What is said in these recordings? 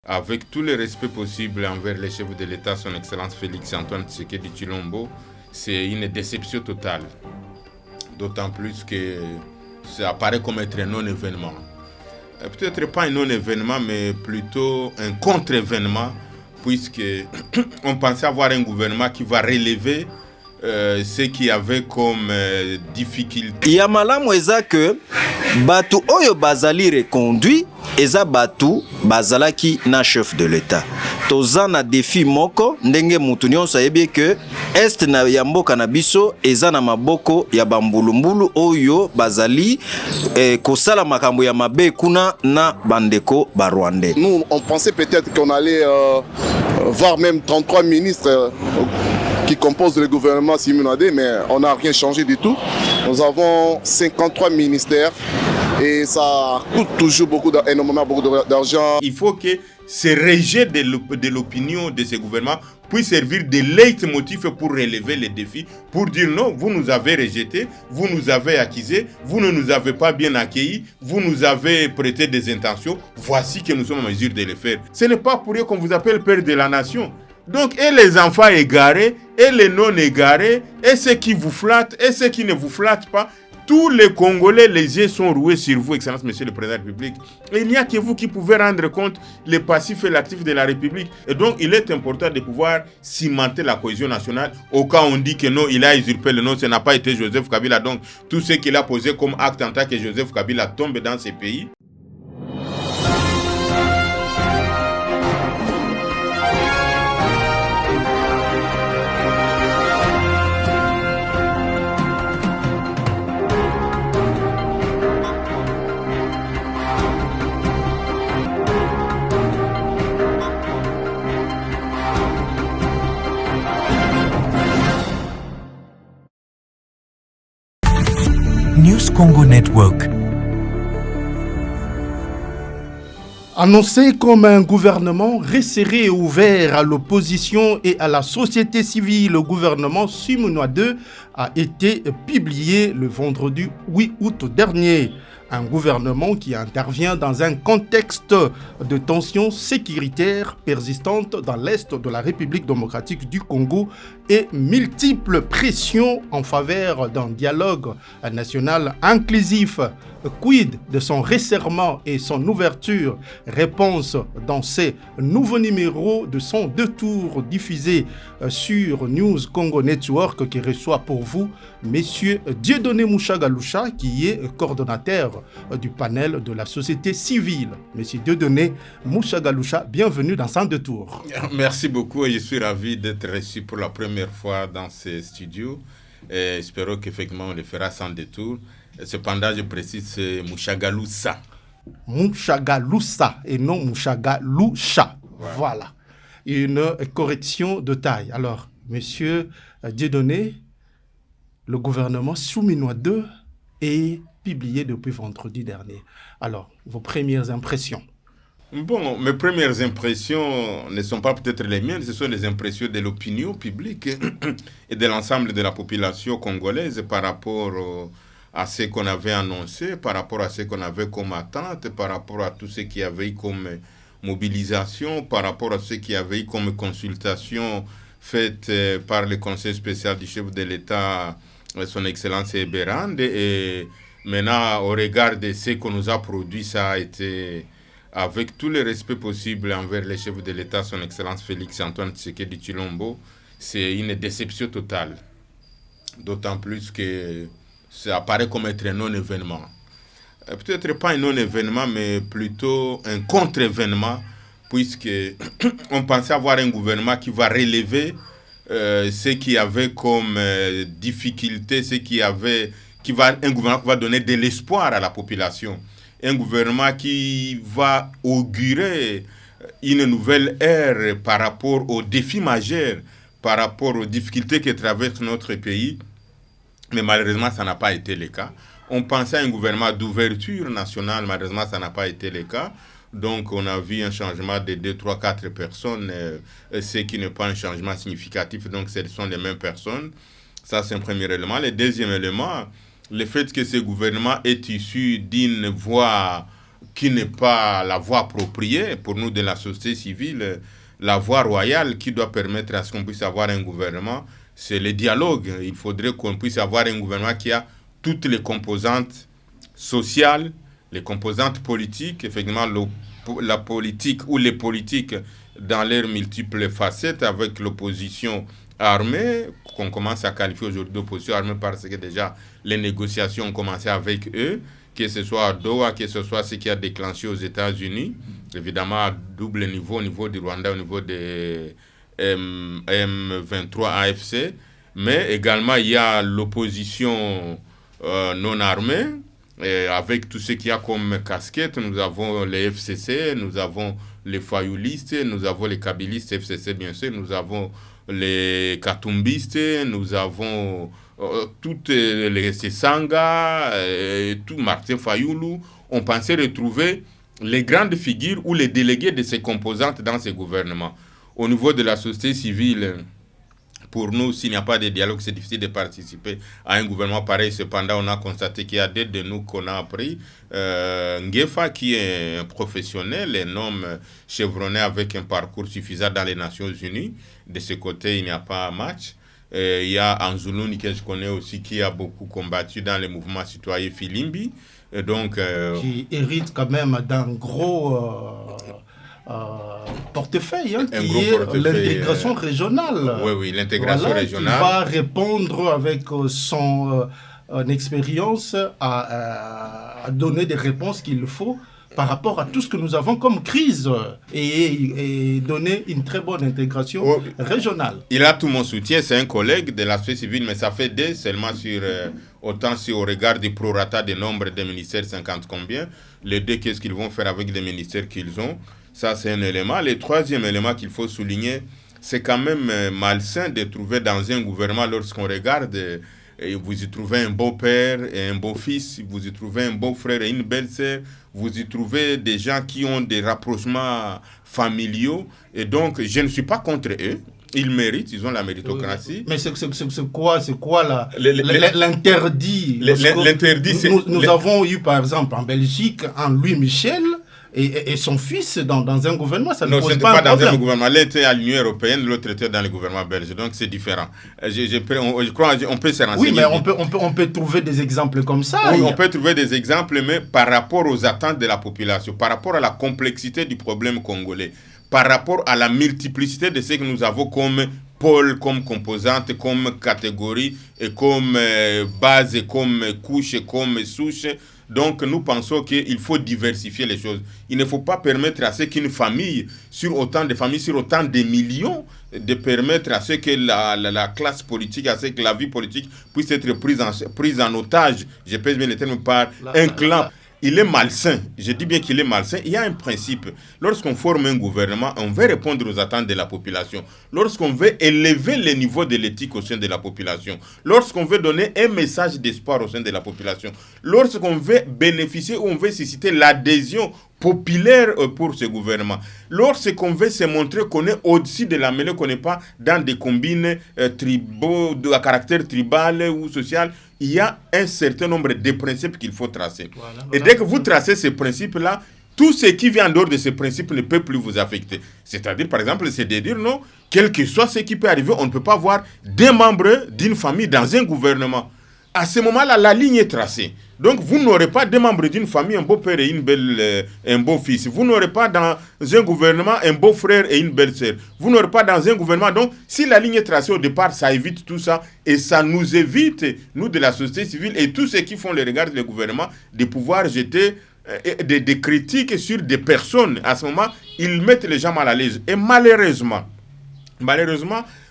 avec tous les respects possibles envers les chefs de l'État, son Excellence Félix Antoine Tshisekedi Tshilombo, c'est une déception totale. D'autant plus que ça apparaît comme être un non-événement. Peut-être pas un non-événement, mais plutôt un contre-événement, puisque on pensait avoir un gouvernement qui va relever ce qu'il y avait comme difficulté. Yamalamu eza que batu oyo bazali reconduit eza batu bazalaki na chef de l'État. Toza na défi moko ndenge mutu nyonso ayebi que est na ya mboka na biso eza na maboko ya bambulumbulu oyo bazali kosala makambo ya mabe kuna na bandeko ba Rwandais. Nous on pensait peut-être qu'on allait voir même 33 ministres qui composent le gouvernement Simunadé, mais on n'a rien changé du tout. Nous avons 53 ministères et ça coûte toujours énormément beaucoup d'argent. Il faut que ce rejet de l'opinion de ce gouvernement puisse servir de leitmotiv pour relever les défis, pour dire non, vous nous avez rejetés, vous nous avez accusés, vous ne nous avez pas bien accueillis, vous nous avez prêté des intentions, voici que nous sommes en mesure de le faire. Ce n'est pas pour rien qu'on vous appelle père de la nation. Donc, et les enfants égarés, et les non égarés, et ceux qui vous flattent, et ceux qui ne vous flattent pas, tous les Congolais, les yeux sont roués sur vous, Excellence Monsieur le Président de la République. Et il n'y a que vous qui pouvez rendre compte les passifs et l'actif de la République. Et donc, il est important de pouvoir cimenter la cohésion nationale. Au cas où on dit que non, il a usurpé le nom, ce n'a pas été Joseph Kabila. Donc, tout ce qu'il a posé comme acte en tant que Joseph Kabila tombe dans ces pays. News Congo Network. Annoncé comme un gouvernement resserré et ouvert à l'opposition et à la société civile, le gouvernement Simunois II a été publié le vendredi 8 août dernier. Un gouvernement qui intervient dans un contexte de tensions sécuritaires persistantes dans l'est de la République démocratique du Congo et multiples pressions en faveur d'un dialogue national inclusif. Quid de son resserrement et son ouverture? Réponse dans ces nouveaux numéros de son 2 tours diffusés sur News Congo Network qui reçoit pour vous Monsieur Dieudonné Mouchagaloucha qui est coordonnateur du panel de la société civile. Monsieur Dieudonné Mouchagaloucha, bienvenue dans ce 2 tours. Merci beaucoup et je suis ravi d'être reçu pour la première fois dans ces studios. Et espérons qu'effectivement on le fera sans détour. Cependant, je précise, c'est Mouchagaloussa. Mouchagaloussa et non Mouchagaloucha. Voilà. Une correction de taille. Alors, monsieur Dieudonné, le gouvernement Simunois II est publié depuis vendredi dernier. Alors, vos premières impressions? Bon, mes premières impressions ne sont pas peut-être les miennes, ce sont les impressions de l'opinion publique et de l'ensemble de la population congolaise par rapport à ce qu'on avait annoncé, par rapport à ce qu'on avait comme attente, par rapport à tout ce qu'il y avait comme mobilisation, par rapport à ce qu'il y avait comme consultation faite par le Conseil spécial du chef de l'État, son Excellence Eberhard. Et maintenant, au regard de ce qu'on nous a produit, ça a été, avec tous les respects possibles envers les chefs de l'État, son Excellence Félix Antoine Tshisekedi Tshilombo, c'est une déception totale. D'autant plus que ça apparaît comme être un non-événement. Peut-être pas un non-événement, mais plutôt un contre-événement, puisque on pensait avoir un gouvernement qui va relever ce qu'il y avait comme difficulté, un gouvernement qui va donner de l'espoir à la population. Un gouvernement qui va augurer une nouvelle ère par rapport aux défis majeurs, par rapport aux difficultés que traverse notre pays. Mais malheureusement, ça n'a pas été le cas. On pensait à un gouvernement d'ouverture nationale, malheureusement, ça n'a pas été le cas. Donc, on a vu un changement de 2, 3, 4 personnes, ce qui n'est pas un changement significatif. Donc, ce sont les mêmes personnes. Ça, c'est un premier élément. Le deuxième élément, le fait que ce gouvernement est issu d'une voie qui n'est pas la voie appropriée pour nous de la société civile. La voie royale qui doit permettre à ce qu'on puisse avoir un gouvernement, c'est le dialogue. Il faudrait qu'on puisse avoir un gouvernement qui a toutes les composantes sociales, les composantes politiques, effectivement la politique ou les politiques dans leurs multiples facettes, avec l'opposition armée, qu'on commence à qualifier aujourd'hui d'opposition armée parce que déjà les négociations ont commencé avec eux, que ce soit à Doha, que ce soit ce qui a déclenché aux États-Unis, évidemment à double niveau, au niveau du Rwanda, au niveau des M23 AFC, mais également il y a l'opposition non armée, avec tout ce qu'il y a comme casquette. Nous avons les FCC, nous avons les fayoulistes, nous avons les kabylistes FCC bien sûr, nous avons les katumbistes, nous avons toutes les Sanga, tout Martin Fayoulou. On pensait retrouver les grandes figures ou les délégués de ces composantes dans ces gouvernements. Au niveau de la société civile, pour nous, s'il n'y a pas de dialogue, c'est difficile de participer à un gouvernement pareil. Cependant, on a constaté qu'il y a des de nous qu'on a appris. Ngefa, qui est un professionnel, un homme chevronné avec un parcours suffisant dans les Nations Unies. De ce côté, il n'y a pas match. Il y a Anzuluni, que je connais aussi, qui a beaucoup combattu dans les mouvements citoyens Filimbi. Et donc, qui hérite quand même d'un gros... portefeuille, hein, qui est l'intégration régionale. Oui, l'intégration régionale. Qui va répondre avec son expérience à donner des réponses qu'il faut par rapport à tout ce que nous avons comme crise et donner une très bonne intégration régionale. Il a tout mon soutien, c'est un collègue de la société civile, mais ça fait seulement sur, autant si au regard du prorata des nombres des ministères, 50 combien, les deux, qu'est-ce qu'ils vont faire avec les ministères qu'ils ont. Ça, c'est un élément. Le troisième élément qu'il faut souligner, c'est quand même malsain de trouver dans un gouvernement, lorsqu'on regarde, vous y trouvez un beau-père et un beau-fils, vous y trouvez un beau-frère et une belle-sœur, vous y trouvez des gens qui ont des rapprochements familiaux. Et donc, je ne suis pas contre eux. Ils méritent, ils ont la méritocratie. Mais c'est quoi l'interdit? L'interdit, nous avons eu, par exemple, en Belgique, un Louis Michel et son fils dans un gouvernement. Ça ne pose pas un problème. Dans un gouvernement. L'un était à l'Union européenne, l'autre était dans le gouvernement belge. Donc, c'est différent. Je crois qu'on peut se renseigner. Oui, mais on peut trouver des exemples comme ça. Oui, on peut trouver des exemples, mais par rapport aux attentes de la population, par rapport à la complexité du problème congolais, par rapport à la multiplicité de ce que nous avons comme pôle, comme composante, comme catégorie, et comme base, et comme couche, et comme souche. Donc, nous pensons qu'il faut diversifier les choses. Il ne faut pas permettre à ce qu'une famille, sur autant de familles, sur autant de millions, de permettre à ce que la classe politique, à ce que la vie politique puisse être prise en otage, je pèse bien le terme, par un clan. Il est malsain. Je dis bien qu'il est malsain. Il y a un principe. Lorsqu'on forme un gouvernement, on veut répondre aux attentes de la population. Lorsqu'on veut élever le niveau de l'éthique au sein de la population. Lorsqu'on veut donner un message d'espoir au sein de la population. Lorsqu'on veut bénéficier ou on veut susciter l'adhésion populaire pour ce gouvernement. Lorsqu'on veut se montrer qu'on est au-dessus de la mêlée, qu'on n'est pas dans des combines tribaux, à caractère tribal ou social, il y a un certain nombre de principes qu'il faut tracer. Voilà. Et dès que vous tracez ces principes-là, tout ce qui vient en dehors de ces principes ne peut plus vous affecter. C'est-à-dire, par exemple, c'est de dire non, quel que soit ce qui peut arriver, on ne peut pas avoir des membres d'une famille dans un gouvernement. À ce moment-là, la ligne est tracée. Donc, vous n'aurez pas des membres d'une famille, un beau-père et un beau-fils. Vous n'aurez pas dans un gouvernement un beau-frère et une belle-sœur. Vous n'aurez pas dans un gouvernement. Donc, si la ligne est tracée au départ, ça évite tout ça. Et ça nous évite, nous de la société civile et tous ceux qui font le regard du gouvernement, de pouvoir jeter des critiques sur des personnes. À ce moment, ils mettent les gens mal à l'aise. Et malheureusement,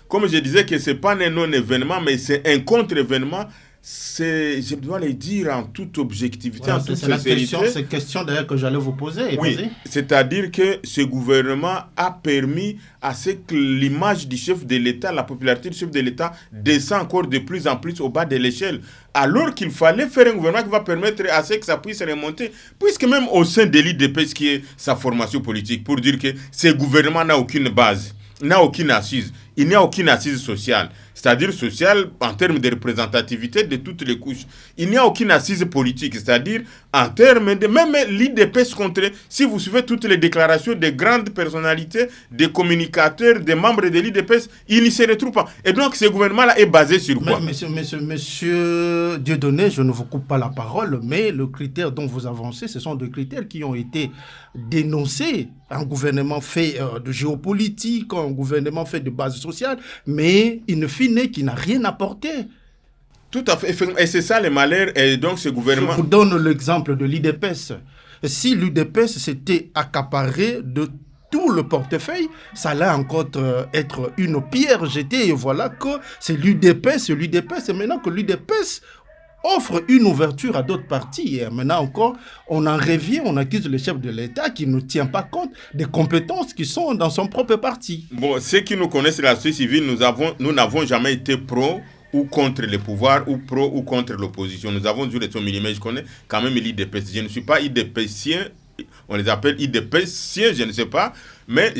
comme je disais que ce n'est pas un non-événement, mais c'est un contre-événement. Je dois le dire en toute objectivité, voilà, en toute sincérité. C'est la question d'ailleurs que j'allais vous poser. Oui, c'est-à-dire que ce gouvernement a permis à ce que l'image du chef de l'État, la popularité du chef de l'État descend encore de plus en plus au bas de l'échelle. Alors qu'il fallait faire un gouvernement qui va permettre à ce que ça puisse remonter, puisque même au sein de l'IDPS, qui est sa formation politique, pour dire que ce gouvernement n'a aucune base, n'a aucune assise. il n'y a aucune assise sociale. C'est-à-dire sociale en termes de représentativité de toutes les couches. Il n'y a aucune assise politique, c'est-à-dire en termes de... Même l'IDPS contre... Si vous suivez toutes les déclarations des grandes personnalités, des communicateurs, des membres de l'IDPS, ils ne se retrouvent pas. Et donc ce gouvernement-là est basé sur quoi? Monsieur Dieudonné, je ne vous coupe pas la parole, mais le critère dont vous avancez, ce sont des critères qui ont été dénoncés. Un gouvernement fait de géopolitique, un gouvernement fait de base sociale, mais in fine, qui n'a rien apporté. Tout à fait. Et c'est ça le malheur. Et donc ce gouvernement... Je vous donne l'exemple de l'IDPS. Si l'IDPS s'était accaparé de tout le portefeuille, ça allait encore être une pierre jetée. Et voilà que c'est l'UDPS. Et maintenant que l'UDPS offre une ouverture à d'autres partis. Et maintenant encore, on en revient, on accuse le chef de l'État qui ne tient pas compte des compétences qui sont dans son propre parti. Bon, ceux qui nous connaissent la société civile, nous n'avons jamais été pro ou contre le pouvoir, ou pro ou contre l'opposition. Nous avons dû les sommiers, mais je connais quand même l'IDPS. Je ne suis pas IDPSien, on les appelle IDPSiens, je ne sais pas, mais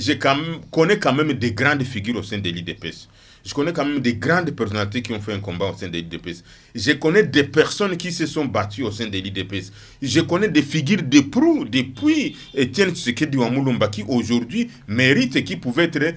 connais quand même des grandes figures au sein de l'IDPS. Je connais quand même des grandes personnalités qui ont fait un combat au sein de l'IDPS. Je connais des personnes qui se sont battues au sein de l'IDPS. Je connais des figures de proue depuis Etienne Tshisekedi Wamulumba qui aujourd'hui méritent et qui pouvaient être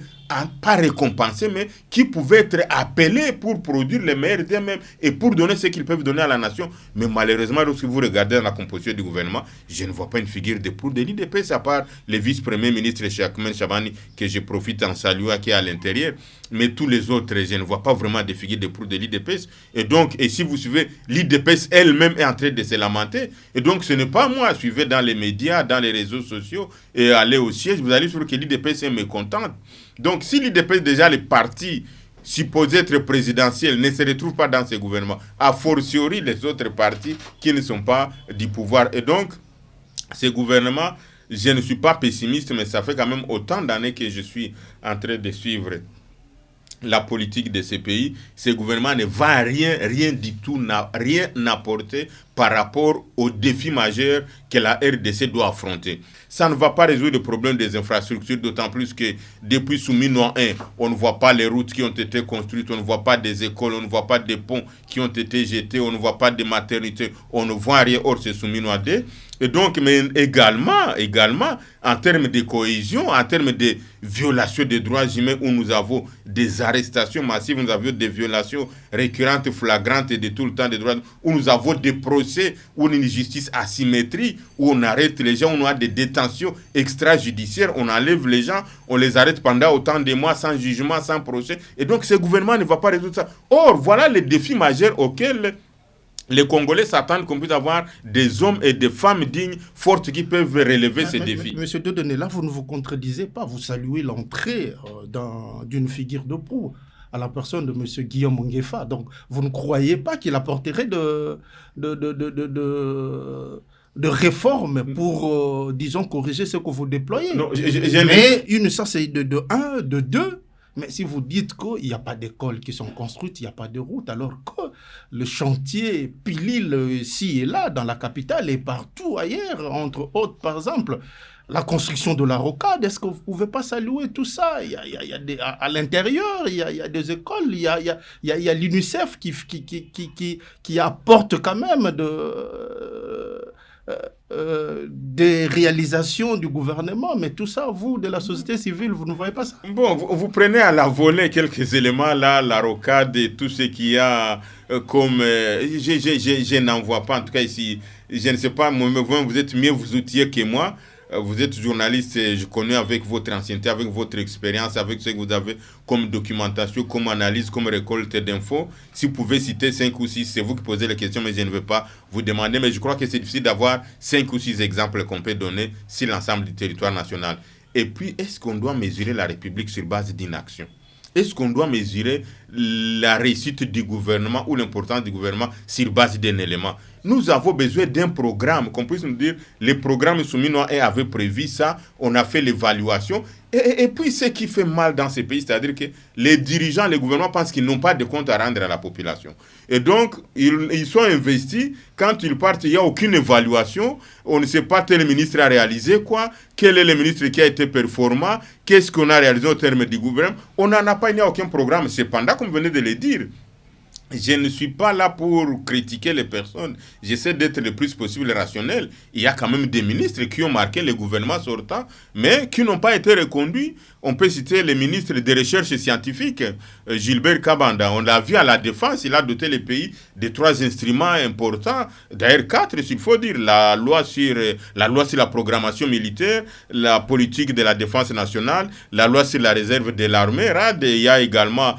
pas récompensés, mais qui pouvaient être appelés pour produire les meilleurs d'eux-mêmes et pour donner ce qu'ils peuvent donner à la nation. Mais malheureusement, lorsque vous regardez dans la composition du gouvernement, je ne vois pas une figure de proue de l'IDPS à part le vice-premier ministre Chakmen Chabani, que je profite en saluant, qui est à l'intérieur. Mais tous les autres, je ne vois pas vraiment de figures de proue de l'IDPS. Et donc, et si vous suivez, l'IDPS elle-même est en train de se lamenter. Et donc, ce n'est pas moi, suivez dans les médias, dans les réseaux sociaux et allez au siège, vous allez trouver que l'IDPS est mécontente. Donc, si l'IDPS, déjà, les partis supposés être présidentiels ne se retrouvent pas dans ce gouvernement, a fortiori les autres partis qui ne sont pas du pouvoir. Et donc, ce gouvernement, je ne suis pas pessimiste, mais ça fait quand même autant d'années que je suis en train de suivre la politique de ces pays. Ce gouvernement ne va rien du tout, n'a rien apporté par rapport aux défis majeurs que la RDC doit affronter. Ça ne va pas résoudre le problème des infrastructures, d'autant plus que depuis Souminois 1, on ne voit pas les routes qui ont été construites, on ne voit pas des écoles, on ne voit pas des ponts qui ont été jetés, on ne voit pas de maternités, on ne voit rien. Or, c'est Souminois 2. Et donc, mais également, en termes de cohésion, en termes de violation des droits humains, où nous avons des arrestations massives, nous avons des violations récurrentes, flagrantes de tout le temps des droits, où nous avons des procès, où une justice asymétrie, où on arrête les gens, où on a des détentions extrajudiciaires, on enlève les gens, on les arrête pendant autant de mois sans jugement, sans procès. Et donc, ce gouvernement ne va pas résoudre ça. Or, voilà les défis majeurs auxquels les Congolais s'attendent qu'on puisse avoir des hommes et des femmes dignes, fortes, qui peuvent relever ces défis. Monsieur Dieudonné, là, vous ne vous contredisez pas. Vous saluez l'entrée d'une figure de proue à la personne de monsieur Guillaume Nguefa. Donc, vous ne croyez pas qu'il apporterait de réformes pour, disons, corriger ce que vous déployez. Non, mais ça, c'est de un, de deux. Mais si vous dites qu'il n'y a pas d'écoles qui sont construites, il n'y a pas de route, alors que le chantier pilile ici et là, dans la capitale et partout ailleurs, entre autres, par exemple, la construction de la rocade, est-ce que vous ne pouvez pas saluer tout ça? À l'intérieur, il y a des écoles, il y a l'UNICEF qui apporte quand même des réalisations du gouvernement, mais tout ça, vous, de la société civile, vous ne voyez pas ça? Bon, vous prenez à la volée quelques éléments là, la rocade et tout ce qu'il y a comme... je n'en vois pas, en tout cas ici, je ne sais pas, vous êtes mieux vous outillés que moi. Vous êtes journaliste, je connais avec votre ancienneté, avec votre expérience, avec ce que vous avez comme documentation, comme analyse, comme récolte d'infos. Si vous pouvez citer 5 ou 6, c'est vous qui posez les questions, mais je ne vais pas vous demander. Mais je crois que c'est difficile d'avoir 5 ou 6 exemples qu'on peut donner sur l'ensemble du territoire national. Et puis, est-ce qu'on doit mesurer la République sur base d'inaction? Est-ce qu'on doit mesurer la réussite du gouvernement ou l'importance du gouvernement sur base d'un élément? Nous avons besoin d'un programme, qu'on puisse nous dire, les programmes souminois avaient prévu ça, on a fait l'évaluation. Et puis, ce qui fait mal dans ces pays, c'est-à-dire que les dirigeants, les gouvernements pensent qu'ils n'ont pas de compte à rendre à la population. Et donc, ils sont investis. Quand ils partent, il n'y a aucune évaluation. On ne sait pas tel ministre a réalisé quoi, quel est le ministre qui a été performant, qu'est-ce qu'on a réalisé au terme du gouvernement. On n'en a pas, il n'y a aucun programme. Cependant, comme vous venez de le dire, je ne suis pas là pour critiquer les personnes. J'essaie d'être le plus possible rationnel. Il y a quand même des ministres qui ont marqué le gouvernement sortant, mais qui n'ont pas été reconduits. On peut citer le ministre des Recherches scientifiques, Gilbert Kabanda. On l'a vu à la défense, il a doté les pays de 3 instruments importants, d'ailleurs 4, s'il faut dire, la loi sur la programmation militaire, la politique de la défense nationale, la loi sur la réserve de l'armée, RAD, il y a également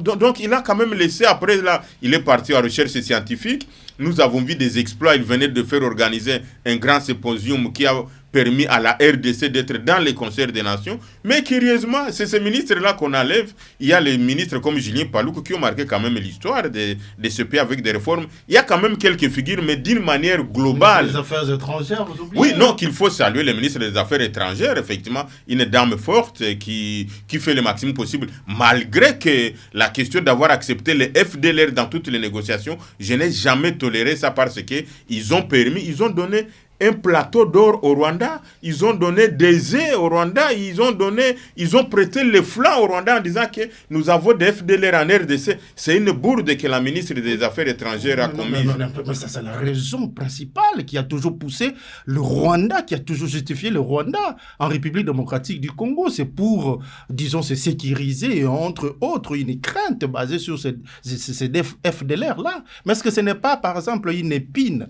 donc il a quand même laissé, après là, il est parti en recherche scientifique. Nous avons vu des exploits, il venait de faire organiser un grand symposium qui a permis à la RDC d'être dans les concerts des nations. Mais curieusement, c'est ces ministres-là qu'on enlève. Il y a les ministres comme Julien Paloukou qui ont marqué quand même l'histoire de ce pays avec des réformes. Il y a quand même quelques figures, mais d'une manière globale. Les affaires étrangères, vous oubliez? Oui, non, qu'il faut saluer le ministre des Affaires étrangères, effectivement, une dame forte qui fait le maximum possible, malgré que la question d'avoir accepté les FDLR dans toutes les négociations, je n'ai jamais toléré ça parce qu'ils ont donné un plateau d'or au Rwanda, ils ont donné des œufs au Rwanda, ils ont prêté le flanc au Rwanda en disant que nous avons des FDLR en RDC. C'est une bourde que la ministre des Affaires étrangères a commise. Mais ça, c'est la raison principale qui a toujours poussé le Rwanda, qui a toujours justifié le Rwanda en République démocratique du Congo. C'est pour, disons, se sécuriser, entre autres, une crainte basée sur ces FDLR-là. Mais est-ce que ce n'est pas, par exemple, une épine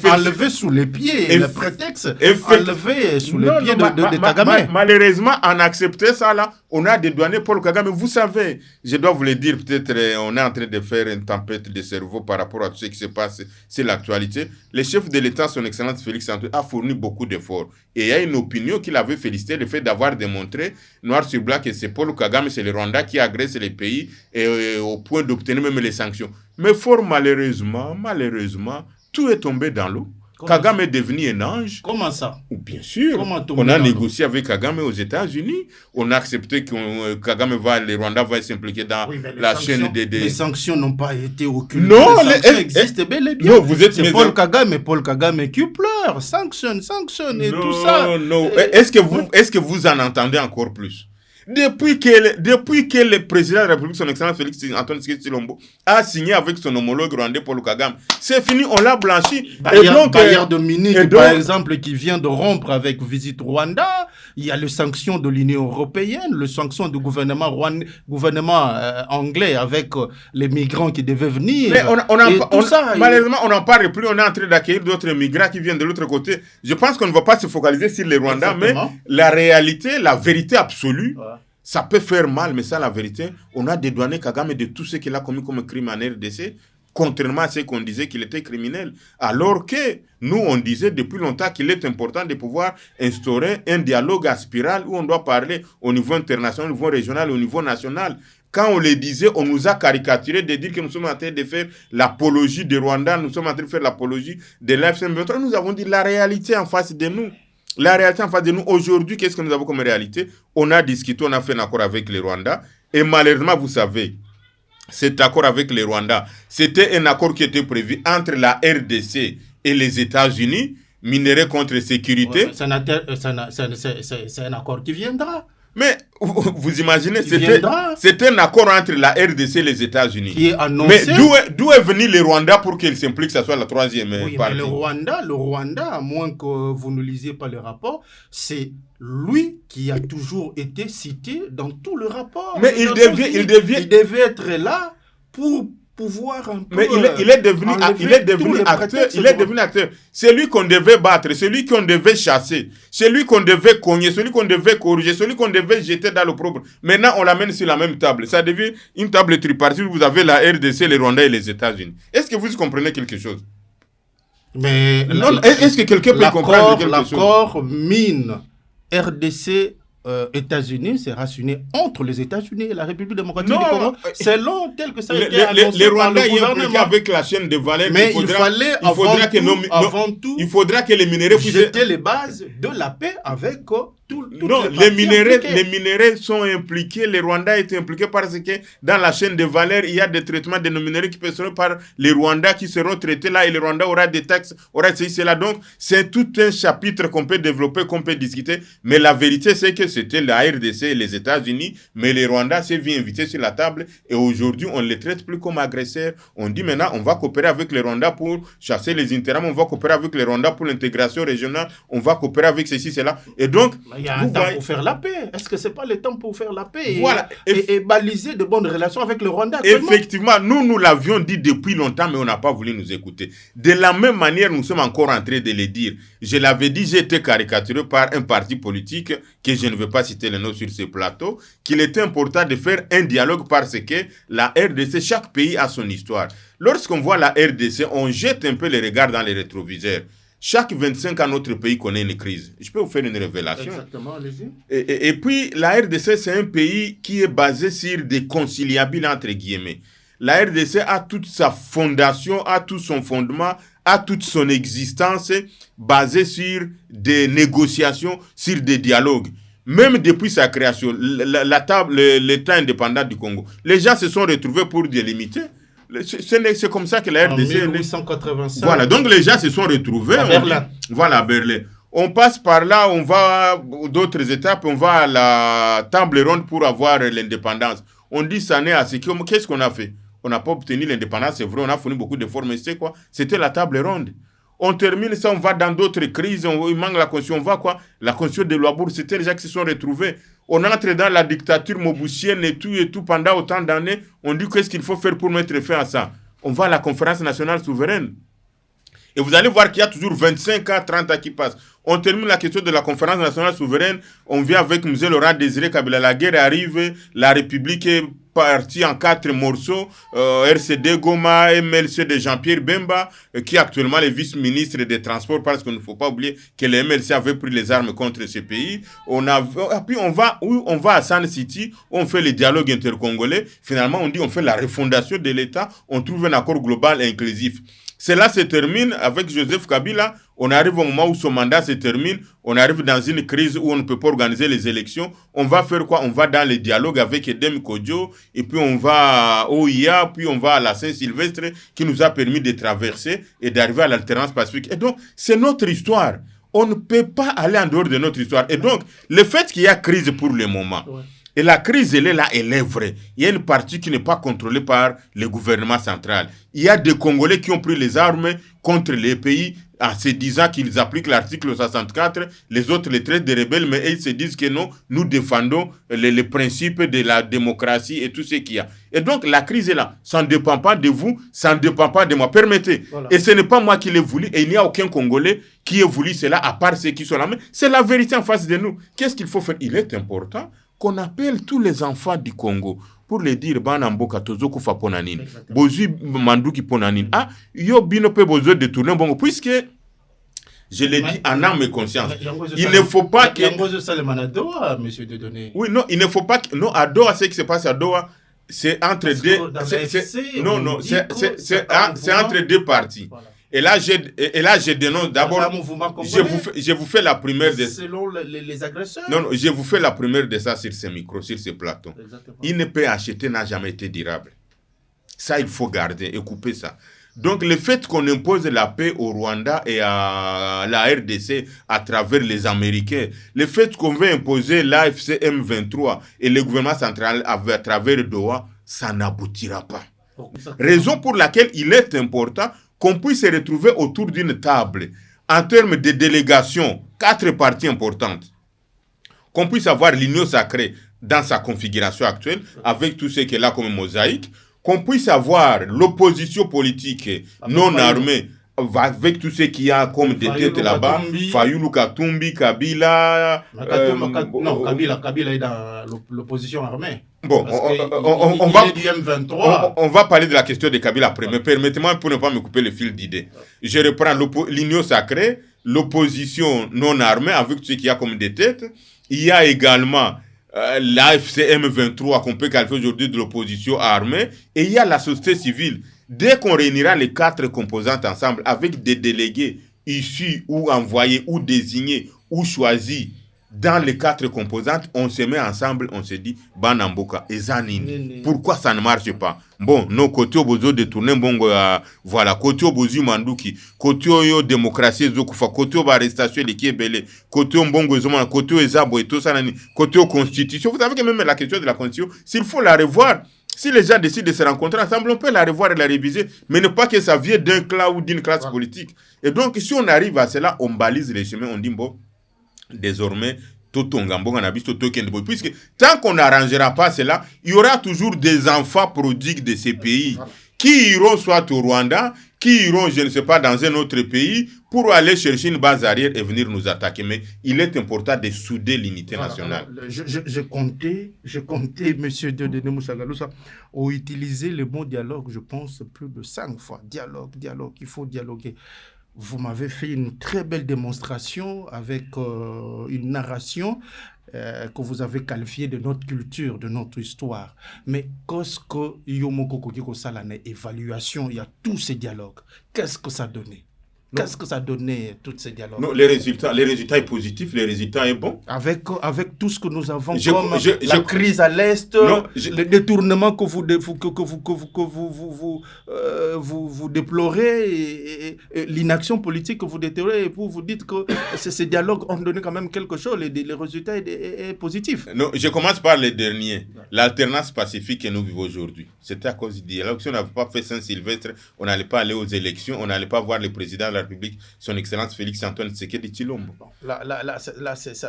enlevé sous les pieds, le prétexte enlevé sous les pieds de Kagame. Malheureusement, en accepter ça là, on a dédouané Paul Kagame. Vous savez, je dois vous le dire, peut-être on est en train de faire une tempête de cerveau par rapport à tout ce qui se passe, c'est l'actualité. Le chef de l'État, son Excellence Félix Antoine, a fourni beaucoup d'efforts. Et il y a une opinion qu'il avait félicité, le fait d'avoir démontré, noir sur blanc, que c'est Paul Kagame, c'est le Rwanda qui agresse les pays au point d'obtenir même les sanctions. Mais fort malheureusement, tout est tombé dans l'eau. Kagame est devenu un ange. Comment ça? Bien sûr. On a négocié avec Kagame aux États-Unis. On a accepté que le Rwanda va s'impliquer dans la chaîne des... Les sanctions n'ont pas été occultées. Non, les sanctions existent bel et bien. Non, vous êtes... C'est Paul Kagame qui pleure. Sanctionne et tout ça. Non. Est-ce que vous en entendez encore plus? Depuis que le président de la République, son Excellence Félix Antoine Tshisekedi Tshilombo, a signé avec son homologue rwandais Paul Kagame, c'est fini, on l'a blanchi. Bayard Dominique, par exemple, qui vient de rompre avec Visite Rwanda, il y a les sanctions de l'Union européenne, les sanctions du gouvernement anglais avec les migrants qui devaient venir. Mais malheureusement, on n'en parle plus, on est en train d'accueillir d'autres migrants qui viennent de l'autre côté. Je pense qu'on ne va pas se focaliser sur les Rwandais, mais la réalité, la vérité absolue, ça peut faire mal, mais ça, la vérité, on a dédouané Kagame de tout ce qu'il a commis comme crime en RDC, contrairement à ce qu'on disait qu'il était criminel. Alors que nous, on disait depuis longtemps qu'il est important de pouvoir instaurer un dialogue à spirale où on doit parler au niveau international, au niveau régional, au niveau national. Quand on le disait, on nous a caricaturé de dire que nous sommes en train de faire l'apologie de Rwanda, nous sommes en train de faire l'apologie de l'AFC-M23. Nous avons dit la réalité en face de nous. La réalité en face de nous, aujourd'hui, qu'est-ce que nous avons comme réalité? On a discuté, on a fait un accord avec les Rwandais. Et malheureusement, vous savez, cet accord avec les Rwandais, c'était un accord qui était prévu entre la RDC et les États-Unis, minerais contre sécurité. C'est un accord qui viendra. Mais vous imaginez, c'était un accord entre la RDC et les États-Unis. Qui est annoncé. Mais d'où est venu le Rwanda pour qu'il s'implique, que ce soit la troisième partie? Mais le Rwanda, à moins que vous ne lisiez pas le rapport, c'est lui qui a toujours été cité dans tout le rapport. Mais il devait être là pour pouvoir un peu... Mais il est devenu acteur. C'est lui qu'on devait battre, c'est lui qu'on devait chasser, c'est lui qu'on devait cogner, celui qu'on devait corriger, celui qu'on devait jeter dans l'opprobre. Maintenant, on l'amène sur la même table. Ça devient une table tripartite où vous avez la RDC, les Rwandais et les États-Unis. Est-ce que vous comprenez quelque chose? Mais est-ce que quelqu'un peut comprendre quelque chose? L'accord mine RDC États-Unis sera signé entre les États-Unis et la République démocratique du Congo, selon tel que ça a été annoncé les par Rwandais le gouvernement. avec la chaîne de valeur. Mais il faudra que les minéraux puissent jeter les bases de la paix avec non, les minéraux sont impliqués, les Rwandais étaient impliqués parce que dans la chaîne de valeur, il y a des traitements de nos minéraux qui seront par les Rwandais qui seront traités là et les Rwandais aura des taxes, aura ceci, cela. Donc, c'est tout un chapitre qu'on peut développer, qu'on peut discuter. Mais la vérité, c'est que c'était la RDC et les États-Unis, mais les Rwandais s'est vu invités sur la table et aujourd'hui, on ne les traite plus comme agresseurs. On dit maintenant, on va coopérer avec les Rwandais pour chasser les intérêts, on va coopérer avec les Rwandais pour l'intégration régionale, on va coopérer avec ceci, cela. Et donc, il y a un temps pour faire la paix. Est-ce que ce n'est pas le temps pour faire la paix voilà. et baliser de bonnes relations avec le Rwanda? Effectivement, nous l'avions dit depuis longtemps, mais on n'a pas voulu nous écouter. De la même manière, nous sommes encore en train de le dire. Je l'avais dit, j'ai été caricaturé par un parti politique, que je ne veux pas citer le nom sur ce plateau, qu'il était important de faire un dialogue parce que la RDC, chaque pays a son histoire. Lorsqu'on voit la RDC, on jette un peu les regards dans les rétroviseurs. Chaque 25 ans, notre pays connaît une crise. Je peux vous faire une révélation. Exactement, allez-y. Et puis, la RDC, c'est un pays qui est basé sur des conciliables, entre guillemets. La RDC a toute sa fondation, a tout son fondement, a toute son existence basée sur des négociations, sur des dialogues. Même depuis sa création, l'État indépendant du Congo, les gens se sont retrouvés pour délimiter. C'est comme ça que la RDC... En 1885. Voilà, donc les gens se sont retrouvés. À Berlin. Voilà, à Berlin. On passe par là, on va d'autres étapes, on va à la table ronde pour avoir l'indépendance. On dit ça n'est à ce qu'est-ce qu'on a fait? On n'a pas obtenu l'indépendance, c'est vrai, on a fourni beaucoup d'efforts, mais c'est quoi? C'était la table ronde. On termine ça, on va dans d'autres crises, il manque la constitution, on va quoi? La constitution de Louabourg, c'était les gens qui se sont retrouvés. On entre dans la dictature mobusienne et tout pendant autant d'années. On dit qu'est-ce qu'il faut faire pour mettre fin à ça? On va à la conférence nationale souveraine. Et vous allez voir qu'il y a toujours 25 ans, 30 ans qui passent. On termine la question de la conférence nationale souveraine. On vient avec M. Laurent Désiré Kabila. La guerre arrive. La République est partie en 4 morceaux. RCD Goma, MLC de Jean-Pierre Bemba, qui est actuellement le vice-ministre des Transports, parce qu'il ne faut pas oublier que le MLC avait pris les armes contre ce pays. Puis on va à San City, on fait le dialogue intercongolais. Finalement, on dit on fait la refondation de l'État. On trouve un accord global et inclusif. Cela se termine avec Joseph Kabila. On arrive au moment où son mandat se termine. On arrive dans une crise où on ne peut pas organiser les élections. On va faire quoi? On va dans les dialogues avec Edem Kodjo. Et puis on va à OIA. Puis on va à la Saint-Sylvestre qui nous a permis de traverser et d'arriver à l'alternance pacifique. Et donc, c'est notre histoire. On ne peut pas aller en dehors de notre histoire. Et donc, le fait qu'il y a crise pour le moment... Ouais. Et la crise, elle est là, elle est vraie. Il y a une partie qui n'est pas contrôlée par le gouvernement central. Il y a des Congolais qui ont pris les armes contre les pays en se disant qu'ils appliquent l'article 64. Les autres les traitent de rebelles, mais ils se disent que non, nous défendons les principes de la démocratie et tout ce qu'il y a. Et donc, la crise est là. Ça ne dépend pas de vous, ça ne dépend pas de moi. Permettez. Voilà. Et ce n'est pas moi qui l'ai voulu, et il n'y a aucun Congolais qui ait voulu cela, à part ceux qui sont là. Mais c'est la vérité en face de nous. Qu'est-ce qu'il faut faire? Il est important qu'on appelle tous les enfants du Congo pour les dire banamboka tozoku fa ponanin bozu manduki ponanin yo bino pe bozo de tourner bon puisque je l'ai dit en âme et conscience. Il ne faut pas que monsieur Dieudonné. Oui, non, il ne faut pas que non, à Doha, ce qui se passe à Doha, c'est entre deux c'est entre deux parties. Voilà. Et là, je dénonce d'abord. Je vous fais la première de ça. Selon les agresseurs. Non, je vous fais la première de ça sur ce micro, sur ce plateau. Exactement. Il ne peut acheter n'a jamais été durable. Ça, il faut garder et couper ça. Donc, le fait qu'on impose la paix au Rwanda et à la RDC à travers les Américains, le fait qu'on veut imposer l'AFC M23 et le gouvernement central à travers Doha, ça n'aboutira pas. Raison pour laquelle il est important qu'on puisse se retrouver autour d'une table en termes de délégation, 4 parties importantes, qu'on puisse avoir l'union sacrée dans sa configuration actuelle, avec tout ce qu'elle a comme mosaïque, qu'on puisse avoir l'opposition politique non armée, avec tout ce qu'il y a comme des têtes là-bas, Fayulu Katumbi, Kabila... Non, Kabila est dans l'opposition armée. Bon, on va parler de la question de Kabila après, mais permettez-moi pour ne pas me couper le fil d'idée. Je reprends l'union sacrée, l'opposition non armée avec ce qu'il y a comme des têtes. Il y a également l'AFC M23 qu'on peut qualifier aujourd'hui de l'opposition armée. Et il y a la société civile. Dès qu'on réunira les 4 composantes ensemble avec des délégués issus ou envoyés ou désignés ou choisis dans les 4 composantes, on se met ensemble, on se dit Banamboka et Zanini. Pourquoi ça ne marche pas? Bon, nos côtés au besoin de tourner bongo, voilà, côté au besoin Manduki, côté au démocratie Zokufa, côté au arrestation de Kiebele, côté au bongo Zoma, côté au Ezabo et tout ça, côté au constitution. Vous savez que même la question de la constitution, s'il faut la revoir, si les gens décident de se rencontrer ensemble, on peut la revoir et la réviser, mais ne pas que ça vienne d'un clan ou d'une classe politique. Et donc, si on arrive à cela, on balise les chemins, on dit bon, désormais, puisque tant qu'on n'arrangera pas cela, il y aura toujours des enfants prodigues de ces pays qui iront soit au Rwanda, qui iront, je ne sais pas, dans un autre pays pour aller chercher une base arrière et venir nous attaquer. Mais il est important de souder l'unité nationale. Je comptais, M. Denis Moussagalousa, ont utilisé le mot dialogue, je pense, plus de 5 fois. Dialogue, il faut dialoguer. Vous m'avez fait une très belle démonstration avec une narration que vous avez qualifiée de notre culture, de notre histoire. Mais qu'est-ce que Yomoko Kodiko Salane, évaluation, il y a tous ces dialogues. Qu'est-ce que ça donnait? Qu'est-ce que ça donnait, tous ces dialogues? Non, les résultats sont positifs, les résultats sont bons. Avec tout ce que nous avons comme la crise à l'Est, le détournement que vous déplorez, et l'inaction politique que vous déplorez, et vous dites que ces dialogues ont donné quand même quelque chose, les résultats sont positifs. Non, je commence par les derniers. L'alternance pacifique que nous vivons aujourd'hui, c'était à cause du dialogue. Si on n'avait pas fait Saint-Sylvestre, on n'allait pas aller aux élections, on n'allait pas voir le président de la République, son Excellence Félix Antoine Tshisekedi Tshilombo. Là, c'est si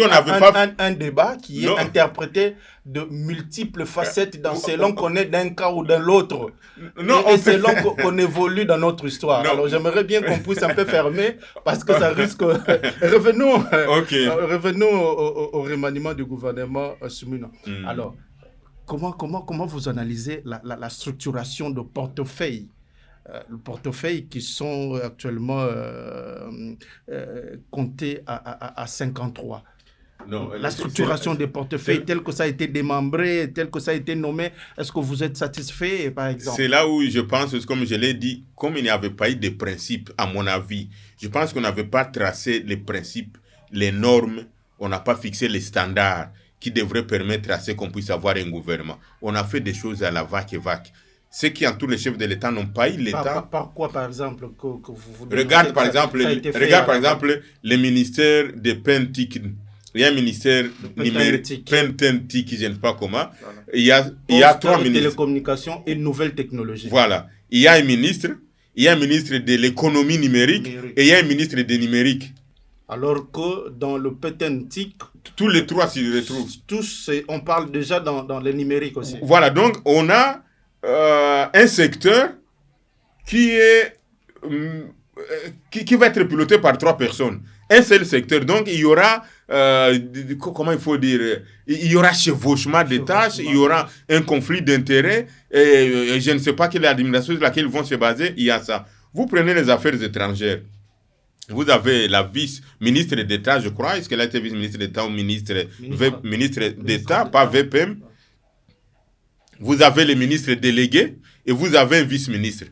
on n'avait pas un débat qui est interprété de multiples facettes selon qu'on est d'un cas ou de l'autre. Et selon qu'on évolue dans notre histoire. Non. Alors j'aimerais bien qu'on puisse un peu fermer parce que ça risque... Revenons au remaniement du gouvernement Sumuna. Alors, comment vous analysez la structuration de portefeuille? Le portefeuille qui sont actuellement comptés à 53. Non, la structuration des portefeuilles telle que ça a été démembré, telle que ça a été nommé, est-ce que vous êtes satisfait, par exemple? C'est là où je pense, comme je l'ai dit, comme il n'y avait pas eu de principes, à mon avis, je pense qu'on n'avait pas tracé les principes, les normes, on n'a pas fixé les standards qui devraient permettre à ce qu'on puisse avoir un gouvernement. On a fait des choses à la vaque-vaque. Ceux qui entourent les chefs de l'État n'ont pas eu l'État. Par quoi, par exemple, que vous regarde, par exemple, les ministères de Pentic. Il y a un ministère numérique, Pententic, je ne sais pas comment. Voilà. Il y a 3 ministres. Télécommunications et nouvelles technologies. Voilà. Il y a un ministre de l'économie numérique et il y a un ministre de numérique. Alors que dans le Pententic, tous les 3 s'y retrouvent. Tous, on parle déjà dans le numérique aussi. Voilà, donc on a un secteur qui va être piloté par 3 personnes. Un seul secteur. Donc, il y aura, comment il faut dire, il y aura chevauchement de tâches, il y aura un conflit d'intérêts, et je ne sais pas quelle est l'administration sur laquelle ils vont se baser, il y a ça. Vous prenez les affaires étrangères. Vous avez la vice-ministre d'État, je crois, est-ce qu'elle a été vice-ministre d'État ou ministre d'État, pas VPM. Vous avez le ministre délégué et vous avez un vice-ministre.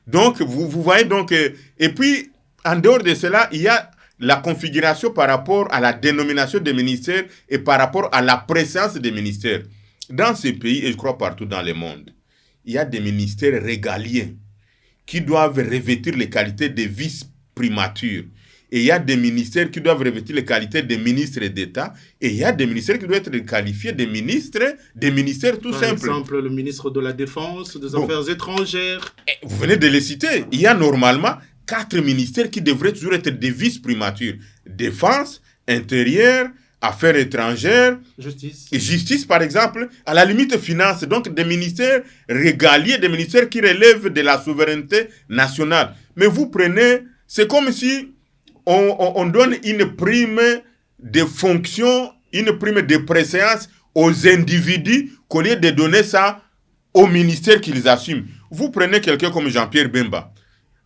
Donc, vous voyez donc, et puis, en dehors de cela, il y a la configuration par rapport à la dénomination des ministères et par rapport à la présence des ministères. Dans ces pays, et je crois partout dans le monde, il y a des ministères régaliens qui doivent revêtir les qualités de vice-primature. Et il y a des ministères qui doivent revêtir les qualités de ministres d'État. Et il y a des ministères qui doivent être qualifiés de ministères tout simples. Par exemple, le ministre de la Défense, des Affaires étrangères. Vous venez de les citer. Il y a normalement 4 ministères qui devraient toujours être des vice-primatures. Défense, intérieur, affaires étrangères, justice par exemple, à la limite finance. Donc des ministères régaliers, des ministères qui relèvent de la souveraineté nationale. Mais vous prenez, c'est comme si on donne une prime de fonction, une prime de préséance aux individus qu'au lieu de donner ça aux ministères qu'ils assument. Vous prenez quelqu'un comme Jean-Pierre Bemba.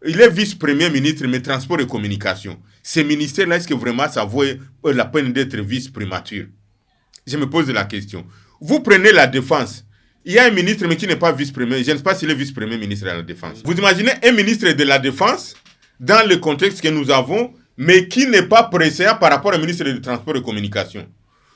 Il est vice-premier ministre, mais transport et communication. ces ministères-là, est-ce que vraiment ça vaut la peine d'être vice-primature? Je me pose la question. Vous prenez la défense. Il y a un ministre, mais qui n'est pas vice-premier. Je ne sais pas s'il est vice-premier ministre de la Défense. Vous imaginez un ministre de la Défense, dans le contexte que nous avons, mais qui n'est pas précédent par rapport au ministre du Transport et Communication.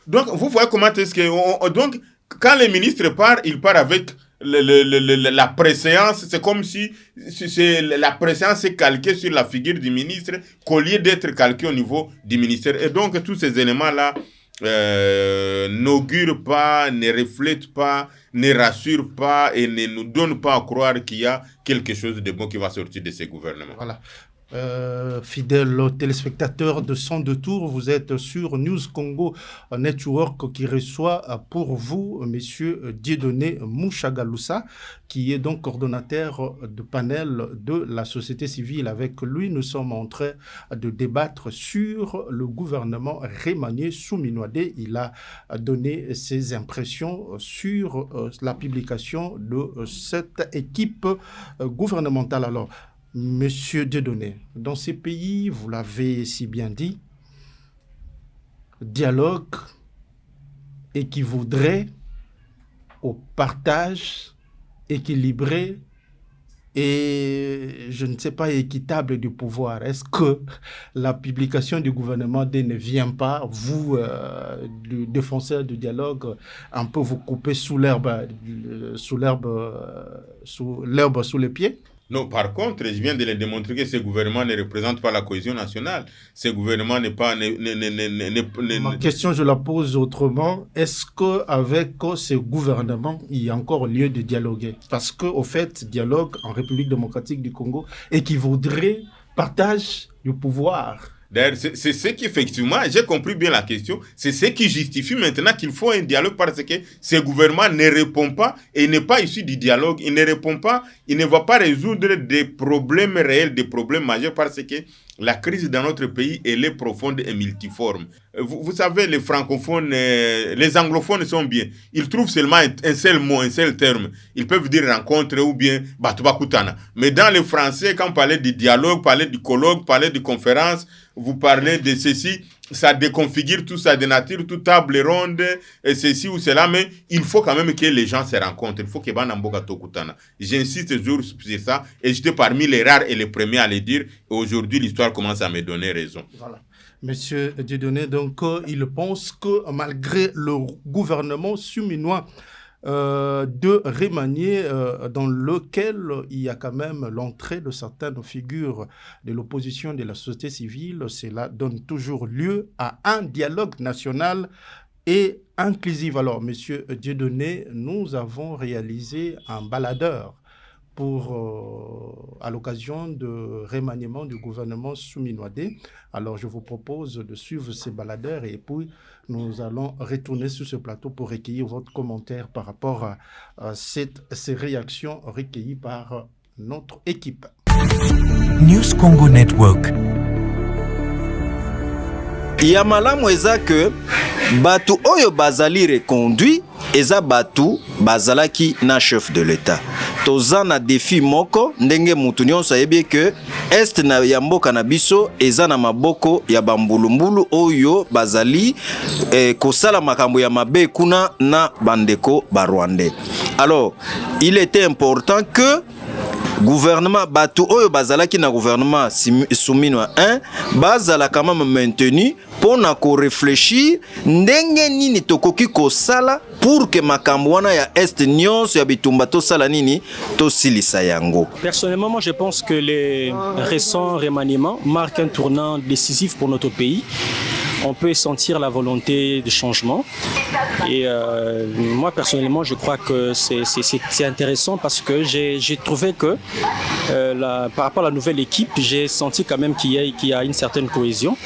Donc, vous voyez comment est-ce que... Donc, quand le ministre part, il part avec la préséance. C'est comme si la préséance est calquée sur la figure du ministre, qu'au lieu d'être calquée au niveau du ministère. Et donc, tous ces éléments-là n'augurent pas, ne reflètent pas, ne rassurent pas et ne nous donnent pas à croire qu'il y a quelque chose de bon qui va sortir de ces gouvernements. Voilà. Fidèles téléspectateurs de 102 tours, vous êtes sur News Congo Network qui reçoit pour vous Monsieur Dieudonné Mouchagaloussa, qui est donc coordonnateur de panel de la société civile. Avec lui, nous sommes en train de débattre sur le gouvernement remanié sous Minouadé. Il a donné ses impressions sur la publication de cette équipe gouvernementale. Alors, Monsieur Dieudonné, dans ces pays, vous l'avez si bien dit, dialogue équivaudrait au partage équilibré et, je ne sais pas, équitable du pouvoir. Est-ce que la publication du gouvernement D ne vient pas, vous, le défenseur du dialogue, un peu vous couper sous l'herbe sous les pieds? Non, par contre, je viens de le démontrer que ce gouvernement ne représente pas la cohésion nationale. Ce gouvernement n'est pas... Ma question, je la pose autrement. Est-ce qu'avec ce gouvernement, il y a encore lieu de dialoguer? Parce qu'au fait, dialogue en République démocratique du Congo équivaudrait partage du pouvoir. D'ailleurs, c'est ce qui, effectivement, j'ai compris bien la question, c'est ce qui justifie maintenant qu'il faut un dialogue parce que ce gouvernement ne répond pas et n'est pas issu du dialogue. Il ne répond pas, il ne va pas résoudre des problèmes réels, des problèmes majeurs parce que la crise dans notre pays, elle est profonde et multiforme. Vous savez, les francophones, les anglophones sont bien. Ils trouvent seulement un seul mot, un seul terme. Ils peuvent dire rencontre ou bien batubakutana. Mais dans le français, quand on parlait du dialogue, parlait du colloque, parlait de conférence, vous parlez de ceci, ça déconfigure tout, ça dénature toute table ronde, et ceci ou cela, mais il faut quand même que les gens se rencontrent. Il faut que Banamboka Tokutana. J'insiste toujours sur ça, et j'étais parmi les rares et les premiers à le dire, et aujourd'hui l'histoire commence à me donner raison. Voilà. Monsieur Dieudonné, donc il pense que malgré le gouvernement suminois de remanier dans lequel il y a quand même l'entrée de certaines figures de l'opposition de la société civile, cela donne toujours lieu à un dialogue national et inclusif. Alors, Monsieur Dieudonné, nous avons réalisé un baladeur à l'occasion de remaniement du gouvernement sous-Minouadé. Alors, je vous propose de suivre ces baladeurs et puis nous allons retourner sur ce plateau pour recueillir votre commentaire par rapport à ces réactions recueillies par notre équipe. News Congo Network. Ya malamu eza que batu oyo bazali reconduit eza batu bazalaki na chef de l'État. Toza na défi moko ndenge mutu nyonso ayebi que est na ya mboka na biso eza na maboko ya bambulumbulu oyo bazali kosala makambo ya mabe kuna na bandeko barwandais. Alors, il était important que gouvernement batu oyo bazalaki na gouvernement Souminwa 1 bazala quand même maintenu pour na ko réfléchir ndenge nini tokoki kosala pour que makambo wana ya est nyonso ya bitumba to sala nini to silisa yango. Personnellement, moi je pense que les récents remaniements marquent un tournant décisif pour notre pays. On peut sentir la volonté de changement. Et moi, personnellement, je crois que c'est intéressant parce que j'ai trouvé que par rapport à la nouvelle équipe, j'ai senti quand même qu'il y a une certaine cohésion.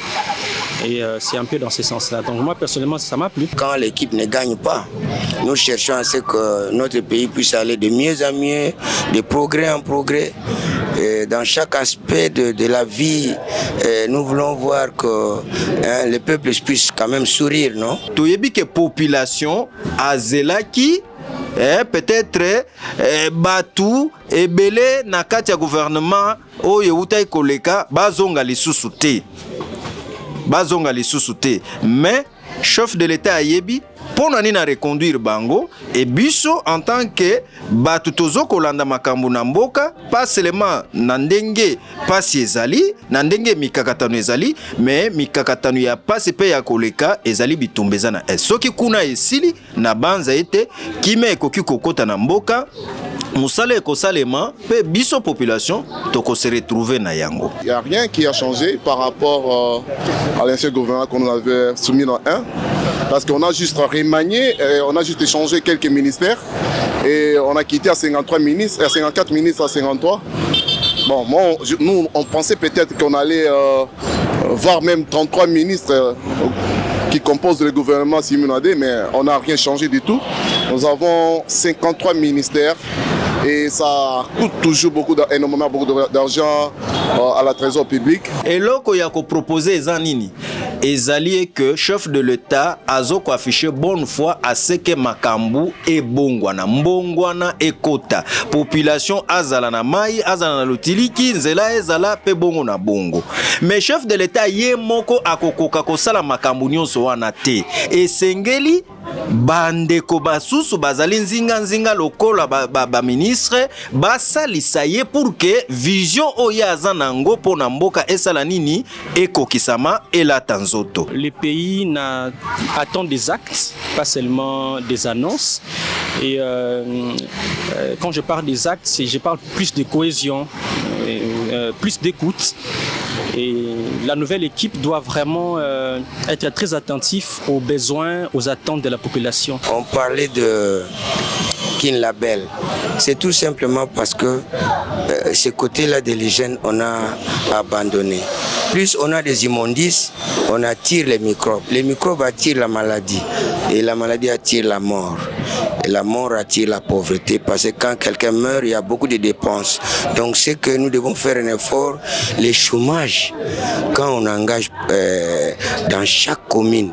Et c'est un peu dans ce sens-là. Donc moi, personnellement, ça m'a plu. Quand l'équipe ne gagne pas, nous cherchons à ce que notre pays puisse aller de mieux en mieux, de progrès en progrès. Et dans chaque aspect de la vie, nous voulons voir que le peuple puisse quand même sourire, non? Toyebi que population azelaki peut-être batu ebele na kati ya gouvernement oyo utai koleka bazonga lisusu te. bazonga lisusu te. Mais chef de l'État ayebi pour nani na reconduire bango et biso en tant que batu tozo kolanda makambo na mboka pas seulement na ndenge pasi ezali na ndenge mikakatano ezali mais mikakatano ya pasi pe ya koleka ezali bitumbeza na soki kuna esili na banza ete kime ekoki kokota na mboka musala ekosalema pe biso population toko se retrouver na yango. Il n'y a rien qui a changé par rapport à l'ancien gouvernement qu'on avait soumis dans 1. Parce qu'on a juste remanié, on a juste échangé quelques ministères et on a quitté à 53 ministres, à 54 ministres à 53. Bon, nous, on pensait peut-être qu'on allait voir même 33 ministres qui composent le gouvernement Simunadé, mais on n'a rien changé du tout. Nous avons 53 ministères et ça coûte toujours énormément beaucoup d'argent à la trésor public. Et là, il y a proposé Zanini. Ezali que chef de l'État azo ko afficher bonne foi à ce que makambu et bongwana mbongwana ekota population azala na mai azala na lotiliki nzela ezala pe bongo na bongo. Mais chef de l'État ye moko akokoka kosala makambu nyonso wana te esengeli bandeko basusu bazali nzinga lokola ba ministre basalisa ye pour que vision oya azanango pona mboka esala nini ekokisama elatanzoto. Les pays attendent des actes, pas seulement des annonces. Et quand je parle des actes, je parle plus de cohésion, plus d'écoute. Et la nouvelle équipe doit vraiment être très attentif aux besoins, aux attentes de la population. On parlait de Kin Label. C'est tout simplement parce que ce côté-là de l'hygiène, on a abandonné. Plus on a des immondices, on attire les microbes. Les microbes attirent la maladie et la maladie attire la mort. Et la mort attire la pauvreté parce que quand quelqu'un meurt, il y a beaucoup de dépenses. Donc c'est que nous devons faire un effort. Les chômages, quand on engage dans chaque commune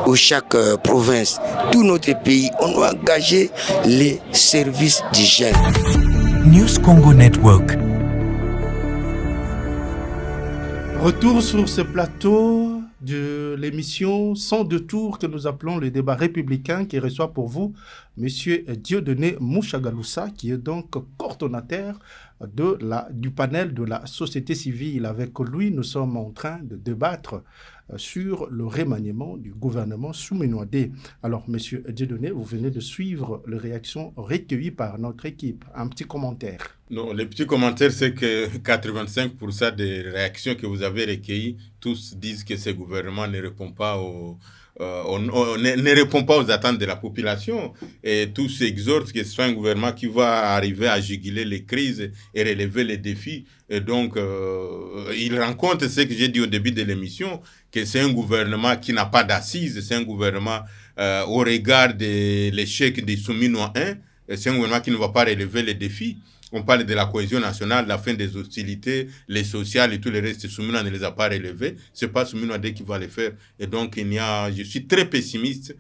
ou chaque province, tout notre pays, on doit engager les services d'hygiène. News Congo Network. Retour sur ce plateau de l'émission 102 tours que nous appelons le débat républicain qui reçoit pour vous Monsieur Dieudonné Mouchagaloussa qui est donc coordonnateur du panel de la société civile. Avec lui, nous sommes en train de débattre sur le remaniement du gouvernement Souminoadé. Alors, Monsieur Dieudonné, vous venez de suivre les réactions recueillies par notre équipe. Un petit commentaire. Non, le petit commentaire, c'est que 85% des réactions que vous avez recueillies, tous disent que ce gouvernement ne répond pas ne répond pas aux attentes de la population et tous exhortent que ce soit un gouvernement qui va arriver à juguler les crises et relever les défis. Et donc, il rencontre ce que j'ai dit au début de l'émission, que c'est un gouvernement qui n'a pas d'assises, c'est un gouvernement au regard de l'échec des Souminois 1, c'est un gouvernement qui ne va pas relever les défis. On parle de la cohésion nationale, la fin des hostilités, les sociales et tout le reste. Souminois ne les a pas relevés. Ce n'est pas Souminois qui va les faire. Et donc, je suis très pessimiste.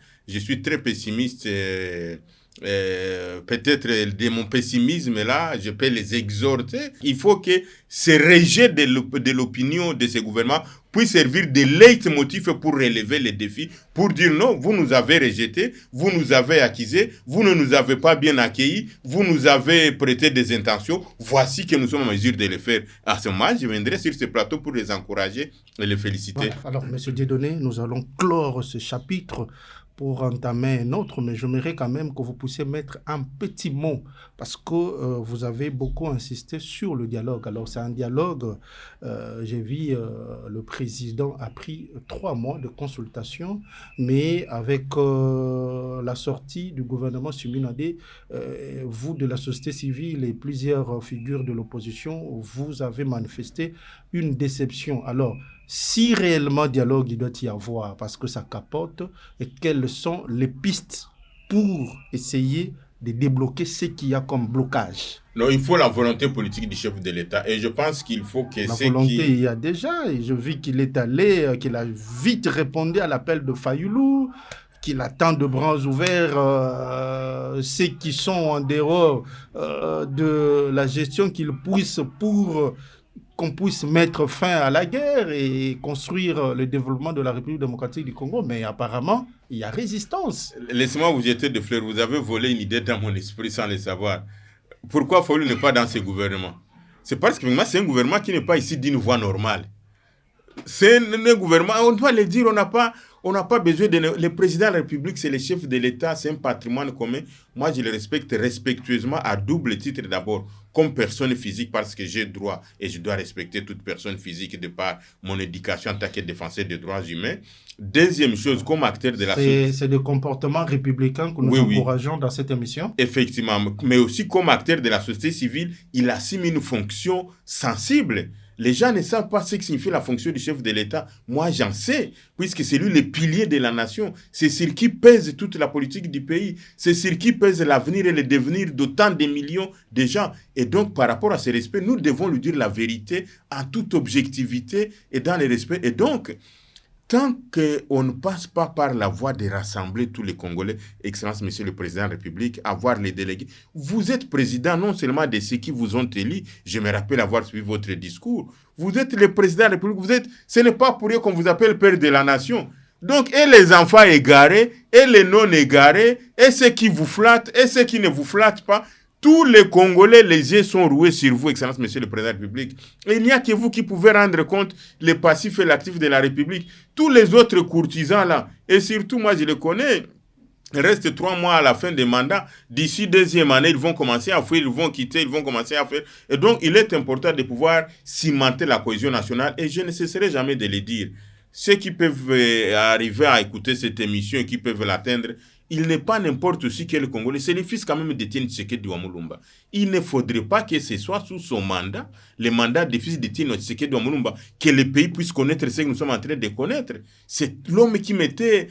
Peut-être de mon pessimisme là, je peux les exhorter. Il faut que ce rejet de l'opinion de ce gouvernement puisse servir de leitmotiv pour relever les défis, pour dire non, vous nous avez rejetés, vous nous avez accusés, vous ne nous avez pas bien accueillis, vous nous avez prêté des intentions, voici que nous sommes en mesure de le faire. À ce moment, je viendrai sur ce plateau pour les encourager et les féliciter. Voilà. Alors, M. Dieudonné, nous allons clore ce chapitre pour entamer un autre, mais j'aimerais quand même que vous puissiez mettre un petit mot, parce que vous avez beaucoup insisté sur le dialogue. Alors c'est un dialogue, j'ai vu le président a pris 3 mois de consultation, mais avec la sortie du gouvernement Souminoadé, vous de la société civile et plusieurs figures de l'opposition, vous avez manifesté une déception. Alors, si réellement dialogue il doit y avoir, parce que ça capote, et quelles sont les pistes pour essayer de débloquer ce qu'il y a comme blocage? Non, il faut la volonté politique du chef de l'État. Et je pense qu'il faut que la volonté, il y a déjà. Et je vis qu'il est allé, qu'il a vite répondu à l'appel de Fayoulou, qu'il attend de bras ouverts ceux qui sont en dehors de la gestion qu'il puisse pour qu'on puisse mettre fin à la guerre et construire le développement de la République démocratique du Congo. Mais apparemment, il y a résistance. Laissez-moi vous jeter de fleurs. Vous avez volé une idée dans mon esprit sans le savoir. Pourquoi Fayulu n'est pas dans ce gouvernement? C'est parce que c'est un gouvernement qui n'est pas ici d'une voie normale. C'est un gouvernement, on doit le dire, on n'a pas besoin de... Le président de la République, c'est le chef de l'État, c'est un patrimoine commun. Moi, je le respecte respectueusement à double titre d'abord, comme personne physique, parce que j'ai droit et je dois respecter toute personne physique de par mon éducation en tant que défenseur des droits humains. Deuxième chose, comme acteur de la société... C'est le comportement républicain que nous encourageons dans cette émission. Effectivement, mais aussi comme acteur de la société civile, il assume une fonction sensible. Les gens ne savent pas ce que signifie la fonction du chef de l'État. Moi, j'en sais, puisque c'est lui le pilier de la nation. C'est sur qui pèse toute la politique du pays. C'est sur qui pèse l'avenir et le devenir d'autant de millions de gens. Et donc, par rapport à ce respect, nous devons lui dire la vérité en toute objectivité et dans le respect. Et donc, tant qu'on ne passe pas par la voie de rassembler tous les Congolais, Excellence, Monsieur le Président de la République, avoir les délégués. Vous êtes président non seulement de ceux qui vous ont élus, je me rappelle avoir suivi votre discours, vous êtes le Président de la République, ce n'est pas pour rien qu'on vous appelle Père de la Nation. Donc, et les enfants égarés, et les non égarés, et ceux qui vous flattent, et ceux qui ne vous flattent pas, tous les Congolais, les yeux sont roués sur vous, Excellence, Monsieur le Président de la République. Et il n'y a que vous qui pouvez rendre compte les passifs et l'actif de la République. Tous les autres courtisans là, et surtout moi je les connais, il reste 3 mois à la fin des mandats. D'ici 2e année, ils vont commencer à fuir, ils vont quitter, ils vont commencer à faire. Et donc, il est important de pouvoir cimenter la cohésion nationale. Et je ne cesserai jamais de le dire. Ceux qui peuvent arriver à écouter cette émission et qui peuvent l'atteindre, il n'est pas n'importe aussi quel Congolais. C'est le fils quand même d'Étienne Tshisekedi Wamulumba. Il ne faudrait pas que ce soit sous son mandat, le mandat des fils d'Étienne Tshisekedi Wamulumba, que le pays puisse connaître ce que nous sommes en train de connaître. C'est l'homme qui mettait,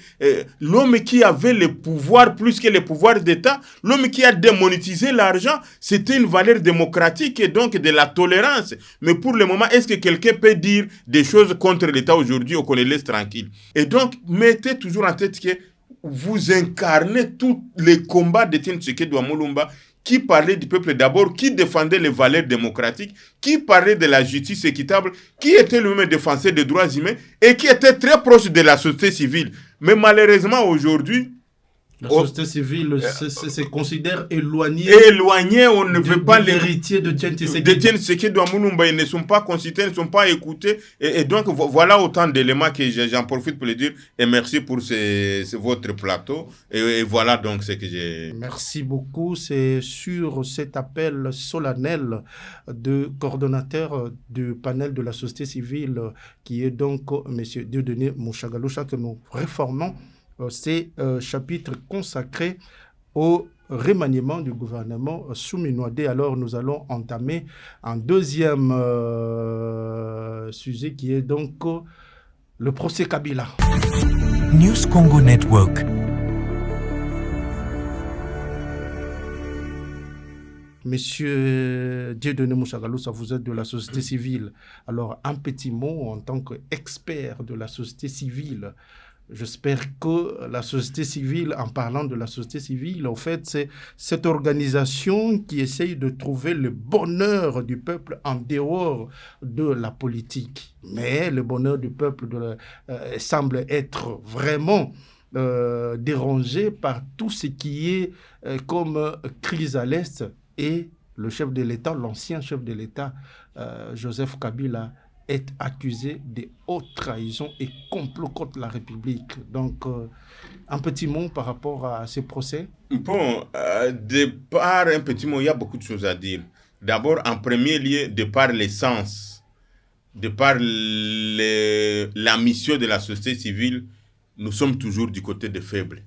l'homme qui avait le pouvoir plus que le pouvoir d'État, l'homme qui a démonétisé l'argent, c'était une valeur démocratique et donc de la tolérance. Mais pour le moment, est-ce que quelqu'un peut dire des choses contre l'État aujourd'hui ou qu'on les laisse tranquilles? Et donc, mettez toujours en tête que vous incarnez tous les combats d'Étienne Tshisekedi Wamulumba qui parlait du peuple d'abord, qui défendait les valeurs démocratiques, qui parlait de la justice équitable, qui était lui-même défenseur des droits humains et qui était très proche de la société civile. Mais malheureusement aujourd'hui, la société civile se considère éloignée. Éloignée, on ne veut pas les héritiers de Etienne Tshisekedi Wamulumba, ils ne sont pas consultés, ils ne sont pas écoutés. Et donc, voilà autant d'éléments que j'en profite pour le dire. Et merci pour votre plateau. Et voilà donc ce que j'ai... Merci beaucoup. C'est sur cet appel solennel de coordonnateur du panel de la société civile, qui est donc M. Dieudonné Mouchagaloucha, que nous réformons ces chapitres consacrés au remaniement du gouvernement Souminouadé. Alors, nous allons entamer un deuxième sujet qui est donc le procès Kabila. News Congo Network. Monsieur Dieudonné Mouchagaloucha, vous êtes de la société civile. Alors, un petit mot en tant qu'expert de la société civile. J'espère que la société civile, en parlant de la société civile, en fait, c'est cette organisation qui essaye de trouver le bonheur du peuple en dehors de la politique. Mais le bonheur du peuple semble être vraiment dérangé par tout ce qui est comme crise à l'Est. Et le chef de l'État, l'ancien chef de l'État, Joseph Kabila, est accusé de haute trahison et complot contre la République. Donc, un petit mot par rapport à ce procès. Bon, de par un petit mot, il y a beaucoup de choses à dire. D'abord, en premier lieu, de par l'essence, de par la mission de la société civile, nous sommes toujours du côté des faibles.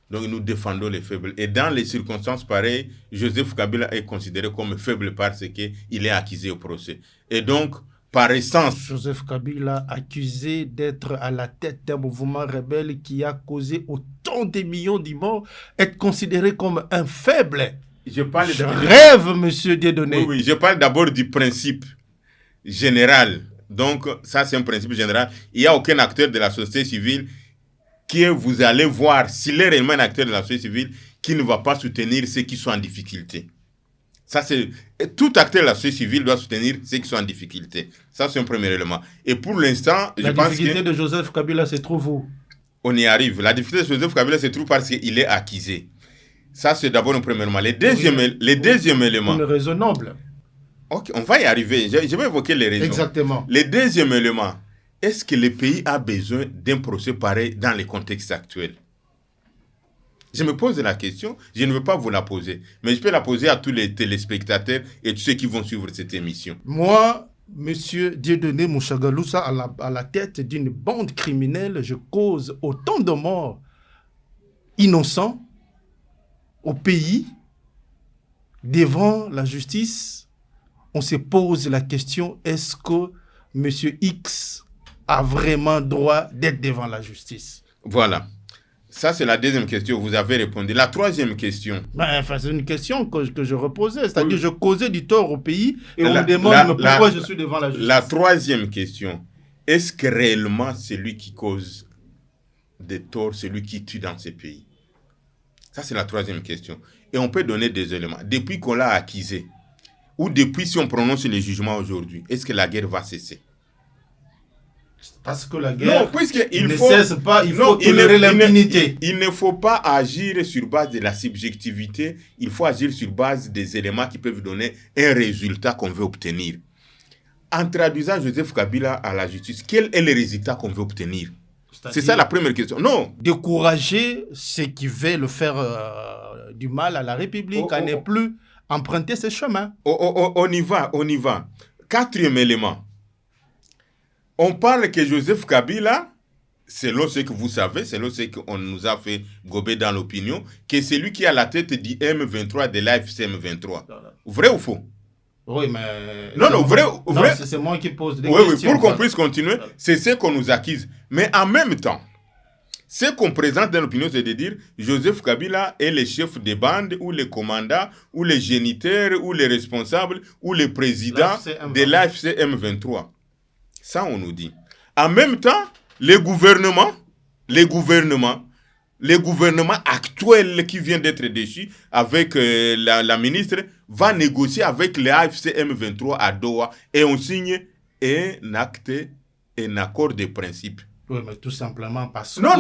Donc, nous défendons les faibles. Et dans les circonstances pareilles, Joseph Kabila est considéré comme faible parce qu'il est accusé au procès. Et donc, par essence, Joseph Kabila, accusé d'être à la tête d'un mouvement rebelle qui a causé autant de millions de morts, est considéré comme un faible. Je rêve, monsieur Dieudonné. Oui, je parle d'abord du principe général. Donc, ça, c'est un principe général. Il n'y a aucun acteur de la société civile que vous allez voir, s'il est réellement un acteur de la société civile, qui ne va pas soutenir ceux qui sont en difficulté. Ça, c'est... Tout acteur de la société civile doit soutenir ceux qui sont en difficulté. Ça, c'est un premier élément. Et pour l'instant, je pense que... La difficulté de Joseph Kabila se trouve où? On y arrive. La difficulté de Joseph Kabila se trouve parce qu'il est accusé. Ça, c'est d'abord un premier élément. Les deuxièmes éléments... Une raisonnable. Ok, on va y arriver. Je vais évoquer les raisons. Exactement. Les deuxièmes éléments. Est-ce que le pays a besoin d'un procès pareil dans les contextes actuels? Je me pose la question, je ne veux pas vous la poser, mais je peux la poser à tous les téléspectateurs et tous ceux qui vont suivre cette émission. Moi, Monsieur Dieudonné Mouchagaloussa, à la tête d'une bande criminelle, je cause autant de morts innocents au pays. Devant la justice, on se pose la question, est-ce que Monsieur X a vraiment droit d'être devant la justice? Voilà. Ça, c'est la deuxième question. Vous avez répondu. La troisième question. C'est une question que je reposais. C'est-à-dire, je causais du tort au pays et on me demande pourquoi je suis devant la justice. La troisième question. Est-ce que réellement celui qui cause des torts, celui qui tue dans ces pays? Ça, c'est la troisième question. Et on peut donner des éléments. Depuis qu'on l'a accusé, ou depuis si on prononce le jugement aujourd'hui, est-ce que la guerre va cesser? Parce que la guerre ne cesse pas, il faut tolérer l'impunité. Il ne faut pas agir sur base de la subjectivité, il faut agir sur base des éléments qui peuvent donner un résultat qu'on veut obtenir. En traduisant Joseph Kabila à la justice, quel est le résultat qu'on veut obtenir? C'est ça la première question. Non. Décourager ceux qui veulent faire du mal à la République, à ne plus emprunter ce chemin. On y va. Quatrième élément. On parle que Joseph Kabila, selon ce que vous savez, selon ce qu'on nous a fait gober dans l'opinion, que c'est lui qui a la tête du M23, de l'AFC M23. Vrai ou faux? Oui, mais... Non, vrai. C'est moi qui pose des Oui, questions. pour qu'on puisse continuer, c'est ce qu'on nous accuse. Mais en même temps, ce qu'on présente dans l'opinion, c'est de dire Joseph Kabila est le chef des bandes, ou le commandant, ou le géniteur, ou le responsable, ou le président de l'AFC M23. Ça, on nous dit. En même temps, les gouvernements actuels qui viennent d'être déchus avec la ministre va négocier avec les AFC M23 à Doha et on signe un accord de principe. Oui, mais tout simplement parce que... Non.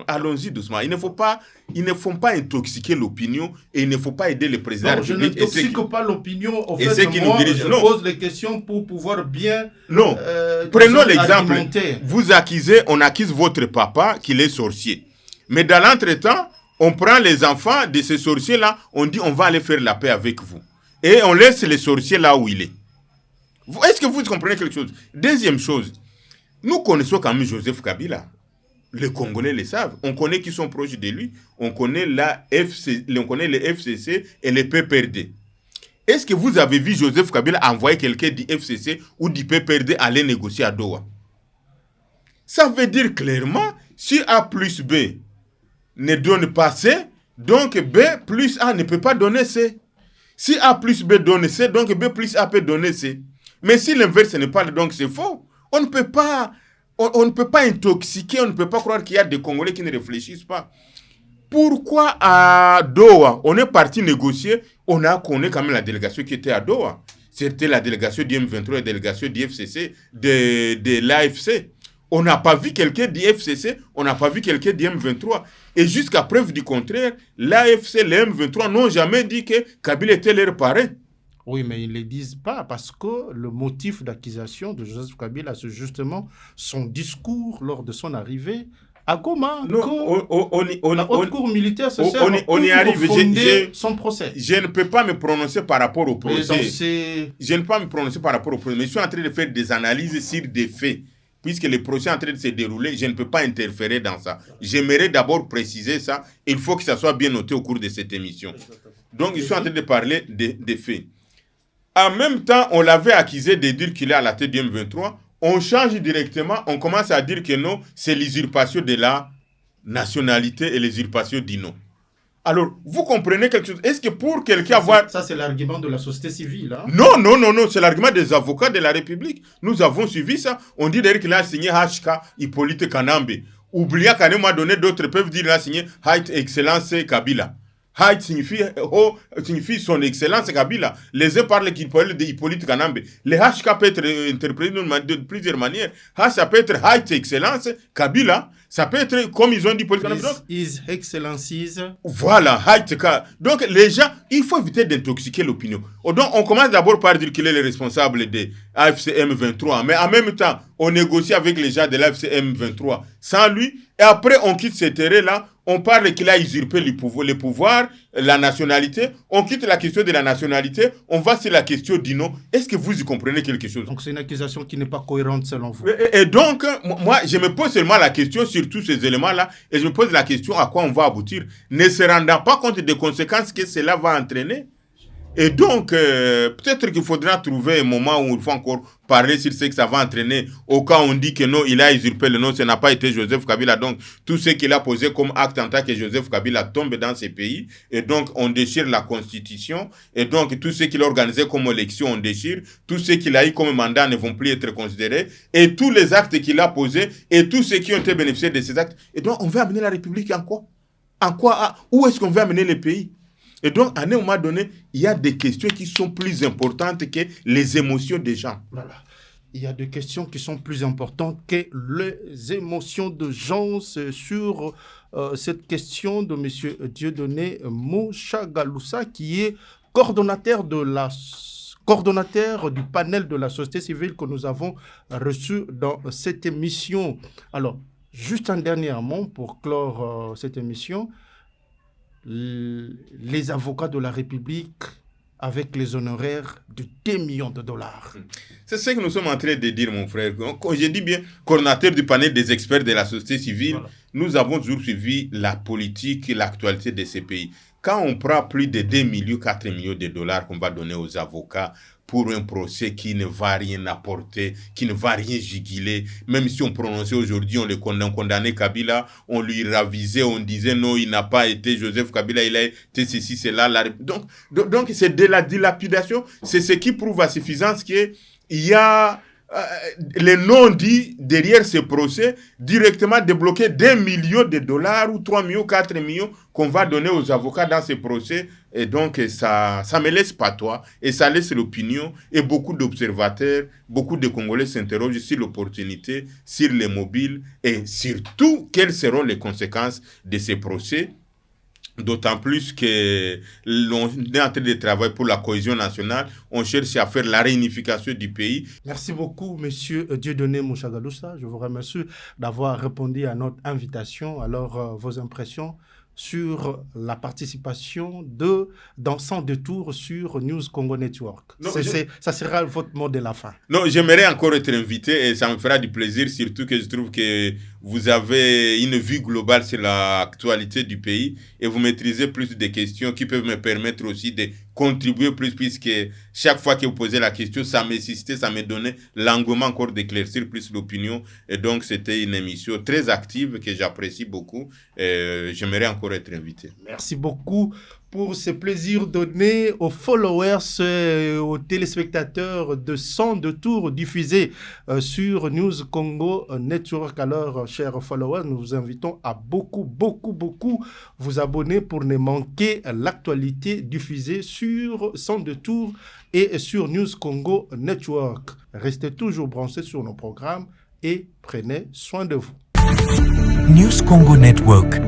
Allons-y doucement. Il ne faut pas intoxiquer l'opinion et il ne faut pas aider le président de la République. Je n'intoxique pas l'opinion. Au fait, je pose les questions pour pouvoir bien... Non. Prenons l'exemple. On accuse votre papa qu'il est sorcier. Mais dans l'entretemps, on prend les enfants de ces sorciers-là, on dit on va aller faire la paix avec vous. Et on laisse les sorciers là où il est. Est-ce que vous comprenez quelque chose? Deuxième chose, nous connaissons quand même Joseph Kabila. Les Congolais le savent. On connaît qui sont proches de lui. On connaît on connaît les FCC et les PPRD. Est-ce que vous avez vu Joseph Kabila envoyer quelqu'un du FCC ou du PPRD aller négocier à Doha? Ça veut dire clairement, si A plus B ne donne pas C, donc B plus A ne peut pas donner C. Si A plus B donne C, donc B plus A peut donner C. Mais si l'inverse n'est pas, donc c'est faux. On ne peut pas intoxiquer, on ne peut pas croire qu'il y a des Congolais qui ne réfléchissent pas. Pourquoi à Doha, on est parti négocier, on connaît quand même la délégation qui était à Doha. C'était la délégation du M23, la délégation du FCC, de l'AFC. On n'a pas vu quelqu'un du FCC, on n'a pas vu quelqu'un du M23. Et jusqu'à preuve du contraire, l'AFC et le M23 n'ont jamais dit que Kabila était leur parrain. Oui, mais ils ne le disent pas parce que le motif d'accusation de Joseph Kabila, c'est justement son discours lors de son arrivée à Goma. La haute cour militaire se sert pour fonder son procès. Je ne peux pas me prononcer par rapport au procès. Je ne peux pas me prononcer par rapport au procès, mais je suis en train de faire des analyses sur des faits. Puisque le procès est en train de se dérouler, je ne peux pas interférer dans ça. J'aimerais d'abord préciser ça. Il faut que ça soit bien noté au cours de cette émission. Donc, je suis en train de parler des faits. En même temps, on l'avait accusé de dire qu'il est à la tête du M23. On change directement, on commence à dire que non, c'est l'usurpation de la nationalité et l'usurpation du nom. Alors, vous comprenez quelque chose? Est-ce que pour quelqu'un avoir... Ça, c'est l'argument de la société civile. Hein? Non, c'est l'argument des avocats de la République. Nous avons suivi ça. On dit d'ailleurs qu'il a signé HK Hippolyte Kanambe. Oubliez qu'à un moment donné, d'autres peuvent dire qu'il a signé Haute Excellence Kabila. Haït signifie son excellence Kabila. Les uns parlent qu'il parle d'Hippolyte Kanambe. Le HK peut être interprété de plusieurs manières. Ça peut être Haït excellence Kabila. Ça peut être comme ils ont dit Hippolyte Kanambe. His Excellencies. Voilà, Haït. Donc les gens, il faut éviter d'intoxiquer l'opinion. Donc on commence d'abord par dire qu'il est le responsable de AFCM 23. Mais en même temps, on négocie avec les gens de l'AFCM 23 sans lui. Et après, on quitte ce terrain-là. On parle qu'il a usurpé le pouvoir, la nationalité. On quitte la question de la nationalité. On va sur la question du nom. Est-ce que vous y comprenez quelque chose? Donc c'est une accusation qui n'est pas cohérente selon vous. Et donc, moi, je me pose seulement la question sur tous ces éléments-là. Et je me pose la question à quoi on va aboutir. Ne se rendant pas compte des conséquences que cela va entraîner. Et donc, peut-être qu'il faudra trouver un moment où il faut encore parler sur ce que ça va entraîner. Au cas où on dit que non, il a usurpé le nom, ce n'a pas été Joseph Kabila. Donc, tout ce qu'il a posé comme acte en tant que Joseph Kabila tombe dans ces pays. Et donc, on déchire la constitution. Et donc, tout ce qu'il a organisé comme élection, on déchire. Tout ce qu'il a eu comme mandat ne vont plus être considérés. Et tous les actes qu'il a posés et tous ceux qui ont été bénéficiés de ces actes. Et donc, on veut amener la République en quoi? En quoi? Où est-ce qu'on veut amener le pays? Et donc, à un moment donné, il y a des questions qui sont plus importantes que les émotions des gens. Voilà. Il y a des questions qui sont plus importantes que les émotions de gens sur cette question de M. Dieudonné Moshagalusa, qui est coordonnateur du panel de la société civile que nous avons reçu dans cette émission. Alors, juste un dernier mot pour clore cette émission. Les avocats de la République avec les honoraires de 2 millions de dollars. C'est ce que nous sommes en train de dire, mon frère. Quand je dis bien, coordonnateur du panel des experts de la société civile, voilà. Nous avons toujours suivi la politique et l'actualité de ces pays. Quand on prend plus de 2 millions, 4 millions de dollars qu'on va donner aux avocats pour un procès qui ne va rien apporter, qui ne va rien juguler, même si on prononçait aujourd'hui, on condamnait Kabila, on lui ravisait, on disait non, il n'a pas été Joseph Kabila, il a été ceci, cela. Donc c'est de la dilapidation, c'est ce qui prouve à suffisance qu'il y a les non-dits derrière ce procès, directement débloquer 2 millions de dollars ou 3 millions, 4 millions qu'on va donner aux avocats dans ce procès. Et donc, ça me laisse patois et ça laisse l'opinion. Et beaucoup d'observateurs, beaucoup de Congolais s'interrogent sur l'opportunité, sur les mobiles et surtout quelles seront les conséquences de ces procès. D'autant plus que l'on est en train de travailler pour la cohésion nationale. On cherche à faire la réunification du pays. Merci beaucoup, Monsieur Dieudonné Moshagalusa. Je vous remercie d'avoir répondu à notre invitation. Alors, vos impressions sur la participation dans Sans Détour sur News Congo Network. Non, ça sera votre mot de la fin. Non, j'aimerais encore être invité et ça me fera du plaisir, surtout que je trouve que vous avez une vue globale sur l'actualité du pays et vous maîtrisez plus de questions qui peuvent me permettre aussi de contribuer plus, puisque chaque fois que vous posez la question, ça m'assistait, ça me donnait l'engouement encore d'éclaircir plus l'opinion. Et donc, c'était une émission très active que j'apprécie beaucoup. J'aimerais encore être invité. Merci beaucoup pour ce plaisir donné aux followers, aux téléspectateurs de Sans Détour diffusés sur News Congo Network. Alors, chers followers, nous vous invitons à beaucoup vous abonner pour ne manquer l'actualité diffusée sur Sans Détour et sur News Congo Network. Restez toujours branchés sur nos programmes et prenez soin de vous. News Congo Network.